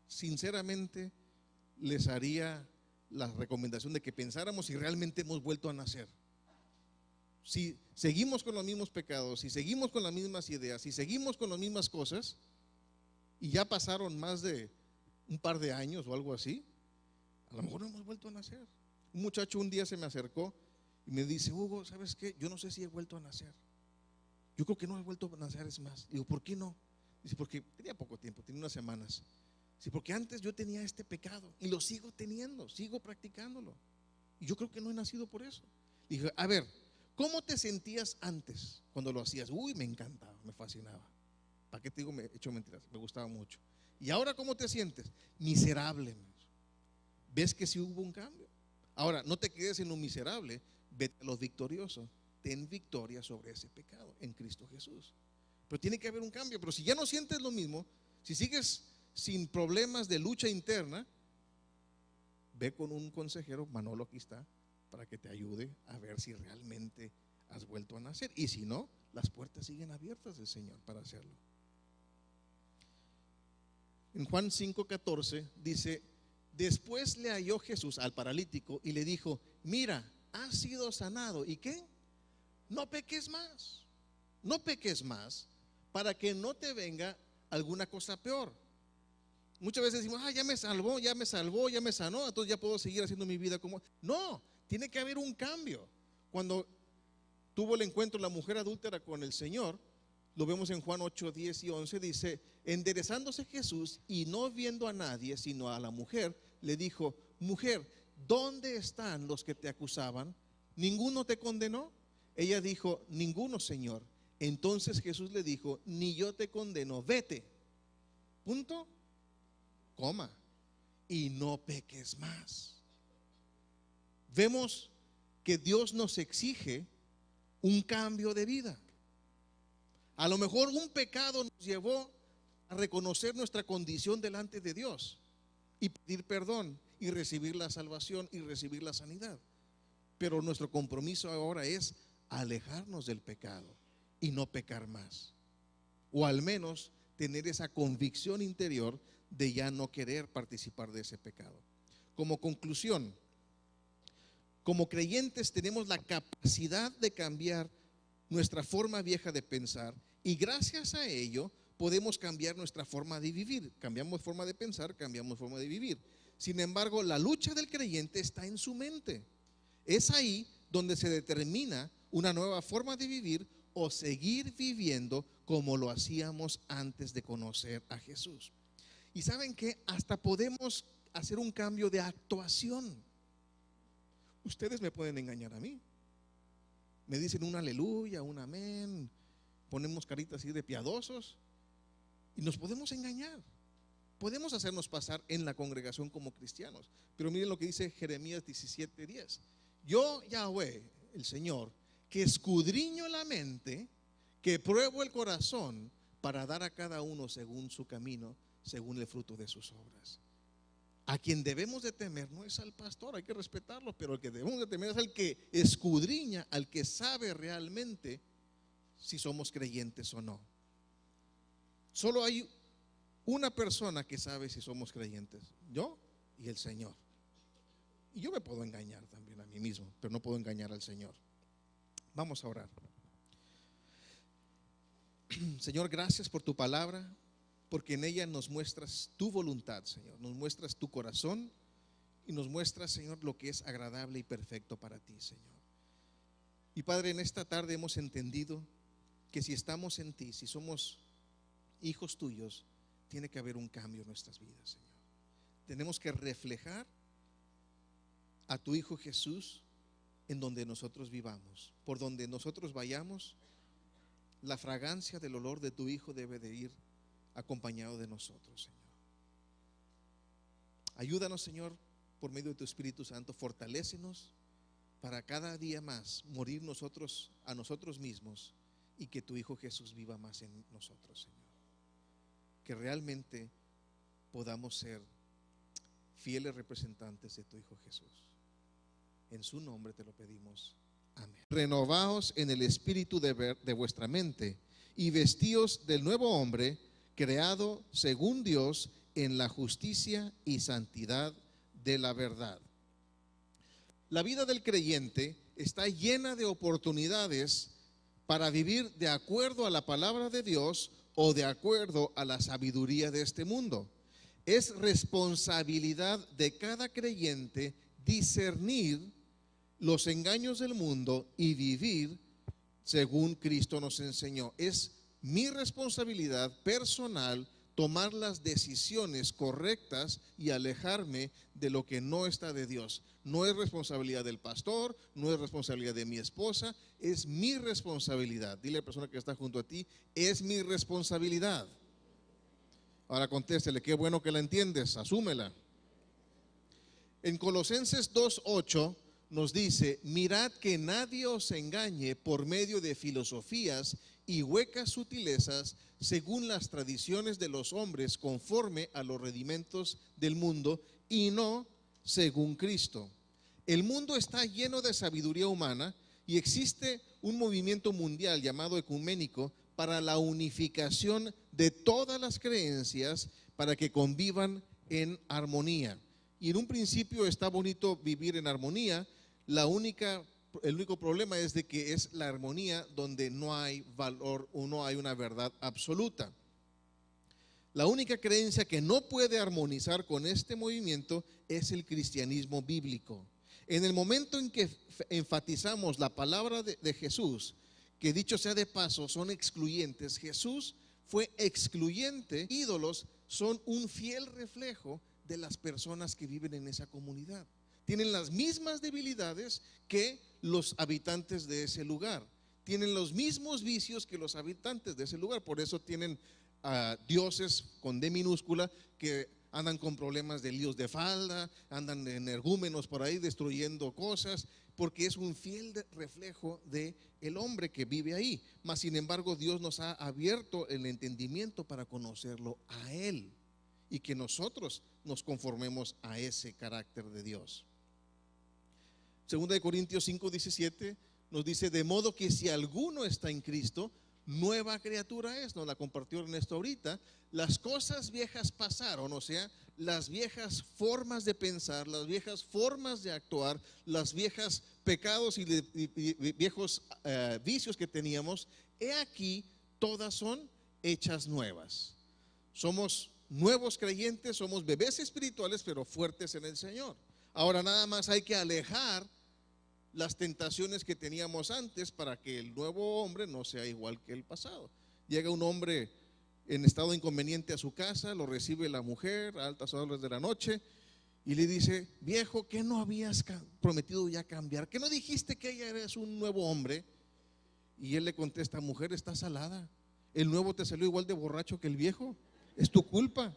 sinceramente les haría la recomendación de que pensáramos si realmente hemos vuelto a nacer. Si seguimos con los mismos pecados, si seguimos con las mismas ideas, si seguimos con las mismas cosas, y ya pasaron más de un par de años o algo así, a lo mejor no hemos vuelto a nacer. Un muchacho un día se me acercó y me dice: Hugo, ¿sabes qué? Yo no sé si he vuelto a nacer. Yo creo que no he vuelto a nacer, es más. Digo, ¿por qué no? Dice, porque tenía poco tiempo, tenía unas semanas. Dice, porque antes yo tenía este pecado y lo sigo teniendo, sigo practicándolo. Y yo creo que no he nacido por eso. Dije, a ver, ¿cómo te sentías antes cuando lo hacías? Uy, me encantaba, me fascinaba. ¿Para qué te digo? Me he hecho mentiras, me gustaba mucho. ¿Y ahora cómo te sientes? Miserable. ¿Ves que sí hubo un cambio? Ahora, no te quedes en lo miserable, vete a lo victorioso. Ten victoria sobre ese pecado en Cristo Jesús. Pero tiene que haber un cambio. Pero si ya no sientes lo mismo, si sigues sin problemas de lucha interna, ve con un consejero, Manolo aquí está, para que te ayude a ver si realmente has vuelto a nacer. Y si no, las puertas siguen abiertas del Señor para hacerlo. En Juan 5:14 dice: después le halló Jesús al paralítico y le dijo: mira, has sido sanado. ¿Y qué? No peques más. No peques más, para que no te venga alguna cosa peor. Muchas veces decimos: ya me salvó, ya me sanó, entonces ya puedo seguir haciendo mi vida como. No, tiene que haber un cambio. Cuando tuvo el encuentro la mujer adúltera con el Señor, lo vemos en Juan 8:10-11, dice: enderezándose Jesús y no viendo a nadie sino a la mujer, le dijo: mujer, ¿dónde están los que te acusaban? ¿Ninguno te condenó? Ella dijo: ninguno, Señor. Entonces Jesús le dijo: ni yo te condeno, vete. Punto, coma, y no peques más. Vemos que Dios nos exige un cambio de vida. A lo mejor un pecado nos llevó a reconocer nuestra condición delante de Dios y pedir perdón y recibir la salvación y recibir la sanidad. Pero nuestro compromiso ahora es alejarnos del pecado y no pecar más. O al menos tener esa convicción interior de ya no querer participar de ese pecado. Como conclusión, como creyentes tenemos la capacidad de cambiar nuestra forma vieja de pensar, y gracias a ello podemos cambiar nuestra forma de vivir. Cambiamos forma de pensar, cambiamos forma de vivir. Sin embargo, la lucha del creyente está en su mente. Es ahí donde se determina una nueva forma de vivir o seguir viviendo como lo hacíamos antes de conocer a Jesús. Y ¿saben qué? Hasta podemos hacer un cambio de actuación. Ustedes me pueden engañar a mí. Me dicen un aleluya, un amén, ponemos caritas así de piadosos y nos podemos engañar. Podemos hacernos pasar en la congregación como cristianos. Pero miren lo que dice Jeremías 17:10. Yo, Yahweh, el Señor, que escudriño la mente, que pruebo el corazón, para dar a cada uno según su camino, según el fruto de sus obras. A quien debemos de temer no es al pastor, hay que respetarlo, pero el que debemos de temer es al que escudriña, al que sabe realmente si somos creyentes o no. Solo hay una persona que sabe si somos creyentes, yo y el Señor. Y yo me puedo engañar también a mí mismo, pero no puedo engañar al Señor. Vamos a orar. Señor, gracias por tu palabra, porque en ella nos muestras tu voluntad, Señor, nos muestras tu corazón y nos muestras, Señor, lo que es agradable y perfecto para ti, Señor. Y Padre, en esta tarde hemos entendido que si estamos en ti, si somos hijos tuyos, tiene que haber un cambio en nuestras vidas, Señor. Tenemos que reflejar a tu Hijo Jesús en donde nosotros vivamos, por donde nosotros vayamos. La fragancia del olor de tu Hijo debe de ir acompañado de nosotros, Señor. Ayúdanos, Señor, por medio de tu Espíritu Santo, fortalécenos para cada día más morir nosotros a nosotros mismos y que tu Hijo Jesús viva más en nosotros, Señor. Que realmente podamos ser fieles representantes de tu Hijo Jesús. En su nombre te lo pedimos. Amén. Renovaos en el espíritu de vuestra mente y vestíos del nuevo hombre, creado según Dios en la justicia y santidad de la verdad. La vida del creyente está llena de oportunidades para vivir de acuerdo a la palabra de Dios o de acuerdo a la sabiduría de este mundo. Es responsabilidad de cada creyente discernir los engaños del mundo y vivir según Cristo nos enseñó. Es mi responsabilidad personal tomar las decisiones correctas y alejarme de lo que no está de Dios. No es responsabilidad del pastor, no es responsabilidad de mi esposa, es mi responsabilidad. Dile a la persona que está junto a ti, es mi responsabilidad. Ahora contéstele, qué bueno que la entiendes, asúmela. En Colosenses 2:8 nos dice: mirad que nadie os engañe por medio de filosofías y huecas sutilezas, según las tradiciones de los hombres, conforme a los rudimentos del mundo, y no según Cristo. El mundo está lleno de sabiduría humana y existe un movimiento mundial llamado ecuménico para la unificación de todas las creencias para que convivan en armonía. Y en un principio está bonito vivir en armonía. El único problema es de que es la armonía donde no hay valor o no hay una verdad absoluta. La única creencia que no puede armonizar con este movimiento es el cristianismo bíblico. En el momento en que enfatizamos la palabra de Jesús, que dicho sea de paso, son excluyentes. Jesús fue excluyente. Ídolos son un fiel reflejo de las personas que viven en esa comunidad. Tienen las mismas debilidades que los habitantes de ese lugar. Tienen los mismos vicios que los habitantes de ese lugar. Por eso tienen dioses con D minúscula que andan con problemas de líos de falda, andan energúmenos por ahí destruyendo cosas, porque es un fiel reflejo de el hombre que vive ahí. Mas sin embargo, Dios nos ha abierto el entendimiento para conocerlo a Él y que nosotros nos conformemos a ese carácter de Dios. Segunda de Corintios 5:17 nos dice: de modo que si alguno está en Cristo, nueva criatura es. Nos la compartió Ernesto ahorita. Las cosas viejas pasaron, o sea, las viejas formas de pensar, las viejas formas de actuar, las viejas pecados y viejos vicios que teníamos, he aquí, todas son hechas nuevas. Somos nuevos creyentes, somos bebés espirituales, pero fuertes en el Señor. Ahora nada más hay que alejar las tentaciones que teníamos antes para que el nuevo hombre no sea igual que el pasado. Llega un hombre en estado inconveniente a su casa, lo recibe la mujer a altas horas de la noche y le dice: viejo, ¿qué no habías prometido ya cambiar? ¿Qué no dijiste que ya eres un nuevo hombre? Y él le contesta: mujer, estás salada, el nuevo te salió igual de borracho que el viejo, es tu culpa.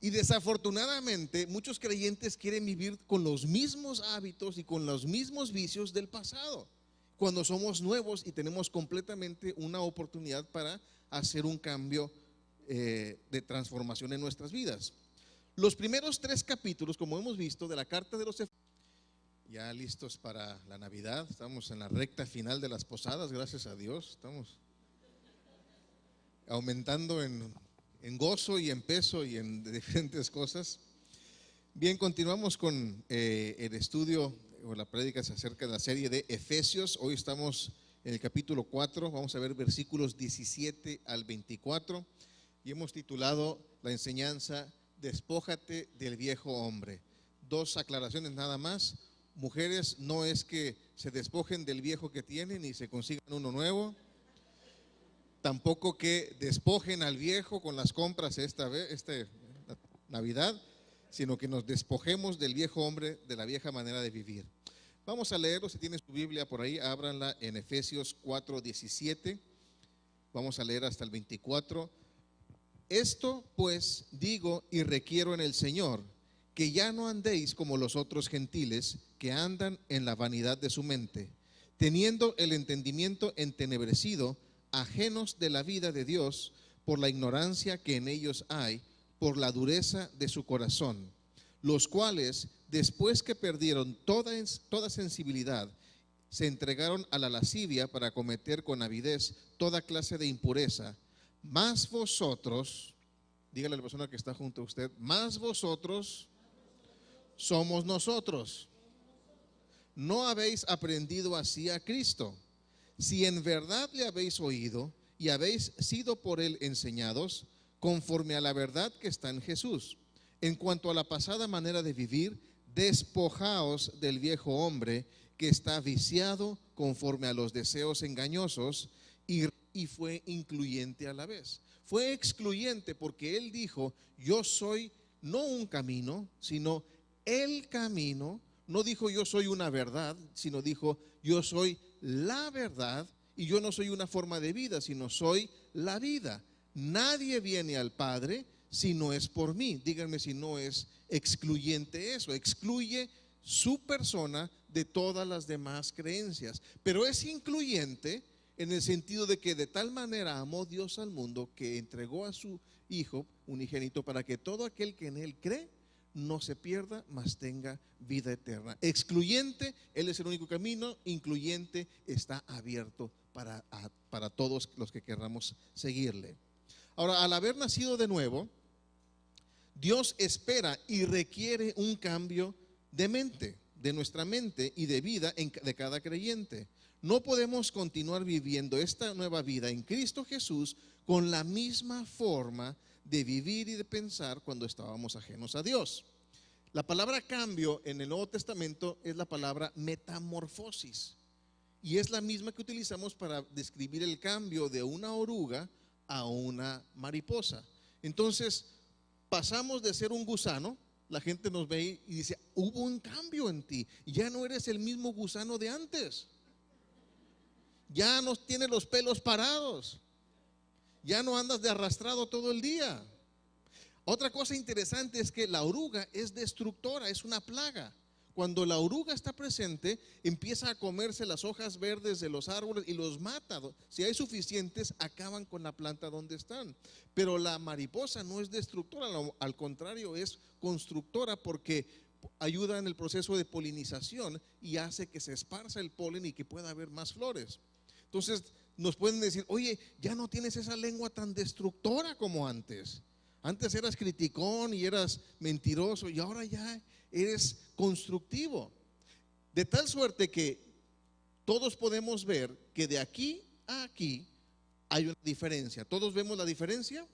Y desafortunadamente muchos creyentes quieren vivir con los mismos hábitos y con los mismos vicios del pasado, cuando somos nuevos y tenemos completamente una oportunidad para hacer un cambio de transformación en nuestras vidas. Los primeros 3 capítulos, como hemos visto, de la carta de los Efesios, ya listos para la Navidad, estamos en la recta final de las posadas, gracias a Dios, estamos aumentando en gozo y en peso y en diferentes cosas. Bien, continuamos con el estudio o la prédica acerca de la serie de Efesios. Hoy estamos en el capítulo 4, vamos a ver versículos 17 al 24 y hemos titulado la enseñanza: despójate del viejo hombre. 2 aclaraciones nada más. Mujeres, no es que se despojen del viejo que tienen y se consigan uno nuevo. Tampoco que despojen al viejo con las compras esta Navidad, sino que nos despojemos del viejo hombre, de la vieja manera de vivir. Vamos a leerlo. Si tiene su Biblia por ahí, ábranla en Efesios 4:17. Vamos a leer hasta el 24. Esto pues digo y requiero en el Señor, que ya no andéis como los otros gentiles, que andan en la vanidad de su mente, teniendo el entendimiento entenebrecido, ajenos de la vida de Dios, por la ignorancia que en ellos hay, por la dureza de su corazón, los cuales, después que perdieron toda sensibilidad, se entregaron a la lascivia para cometer con avidez toda clase de impureza. Mas vosotros, dígale a la persona que está junto a usted, más vosotros somos nosotros. ¿No habéis aprendido así a Cristo? Si en verdad le habéis oído y habéis sido por él enseñados, conforme a la verdad que está en Jesús. En cuanto a la pasada manera de vivir, despojaos del viejo hombre que está viciado conforme a los deseos engañosos, y fue incluyente a la vez. Fue excluyente porque él dijo: yo soy no un camino, sino el camino. No dijo yo soy una verdad, sino dijo yo soy la verdad, y yo no soy una forma de vida, sino soy la vida. Nadie viene al Padre si no es por mí. Díganme si no es excluyente eso. Excluye su persona de todas las demás creencias, pero es incluyente en el sentido de que de tal manera amó Dios al mundo que entregó a su Hijo unigénito para que todo aquel que en él cree no se pierda, mas tenga vida eterna. Excluyente, él es el único camino. Incluyente, está abierto para todos los que querramos seguirle. Ahora, al haber nacido de nuevo, Dios espera y requiere un cambio de mente, de nuestra mente y de vida de cada creyente. No podemos continuar viviendo esta nueva vida en Cristo Jesús con la misma forma de vivir y de pensar cuando estábamos ajenos a Dios. La palabra cambio en el Nuevo Testamento es la palabra metamorfosis, y es la misma que utilizamos para describir el cambio de una oruga a una mariposa. Entonces, pasamos de ser un gusano. La gente nos ve y dice: hubo un cambio en ti, ya no eres el mismo gusano de antes, ya no tienes los pelos parados, ya no andas de arrastrado todo el día. Otra cosa interesante es que la oruga es destructora, es una plaga. Cuando la oruga está presente, empieza a comerse las hojas verdes de los árboles y los mata. Si hay suficientes, acaban con la planta donde están. Pero la mariposa no es destructora, al contrario, es constructora, porque ayuda en el proceso de polinización y hace que se esparza el polen y que pueda haber más flores. Entonces nos pueden decir: oye, ya no tienes esa lengua tan destructora como antes. Antes eras criticón y eras mentiroso, y ahora ya eres constructivo. De tal suerte que todos podemos ver que de aquí a aquí hay una diferencia. ¿Todos vemos la diferencia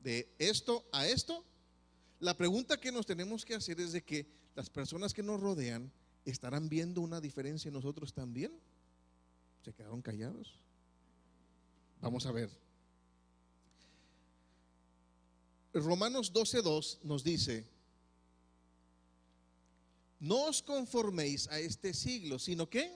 de esto a esto? La pregunta que nos tenemos que hacer es de que las personas que nos rodean estarán viendo una diferencia en nosotros también. ¿Se quedaron callados? Vamos a ver. Romanos 12:2 nos dice: no os conforméis a este siglo, sino que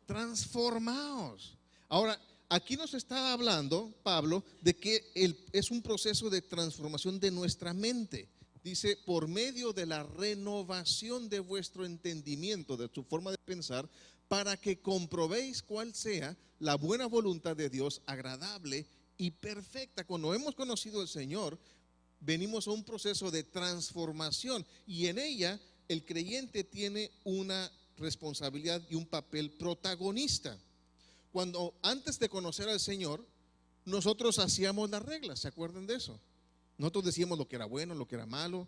transformaos. Ahora, aquí nos está hablando Pablo de que es un proceso de transformación de nuestra mente. Dice, por medio de la renovación de vuestro entendimiento, de su forma de pensar, para que comprobéis cuál sea la buena voluntad de Dios, agradable y perfecta. Cuando hemos conocido al Señor, venimos a un proceso de transformación, y en ella el creyente tiene una responsabilidad y un papel protagonista. Cuando antes de conocer al Señor, nosotros hacíamos las reglas, ¿se acuerdan de eso? Nosotros decíamos lo que era bueno, lo que era malo,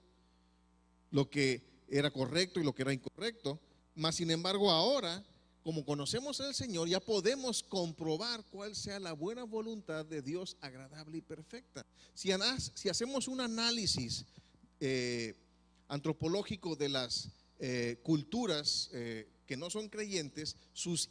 lo que era correcto y lo que era incorrecto. Mas sin embargo, ahora, como conocemos al Señor, ya podemos comprobar cuál sea la buena voluntad de Dios, agradable y perfecta. Si hacemos un análisis antropológico de las culturas que no son creyentes, sus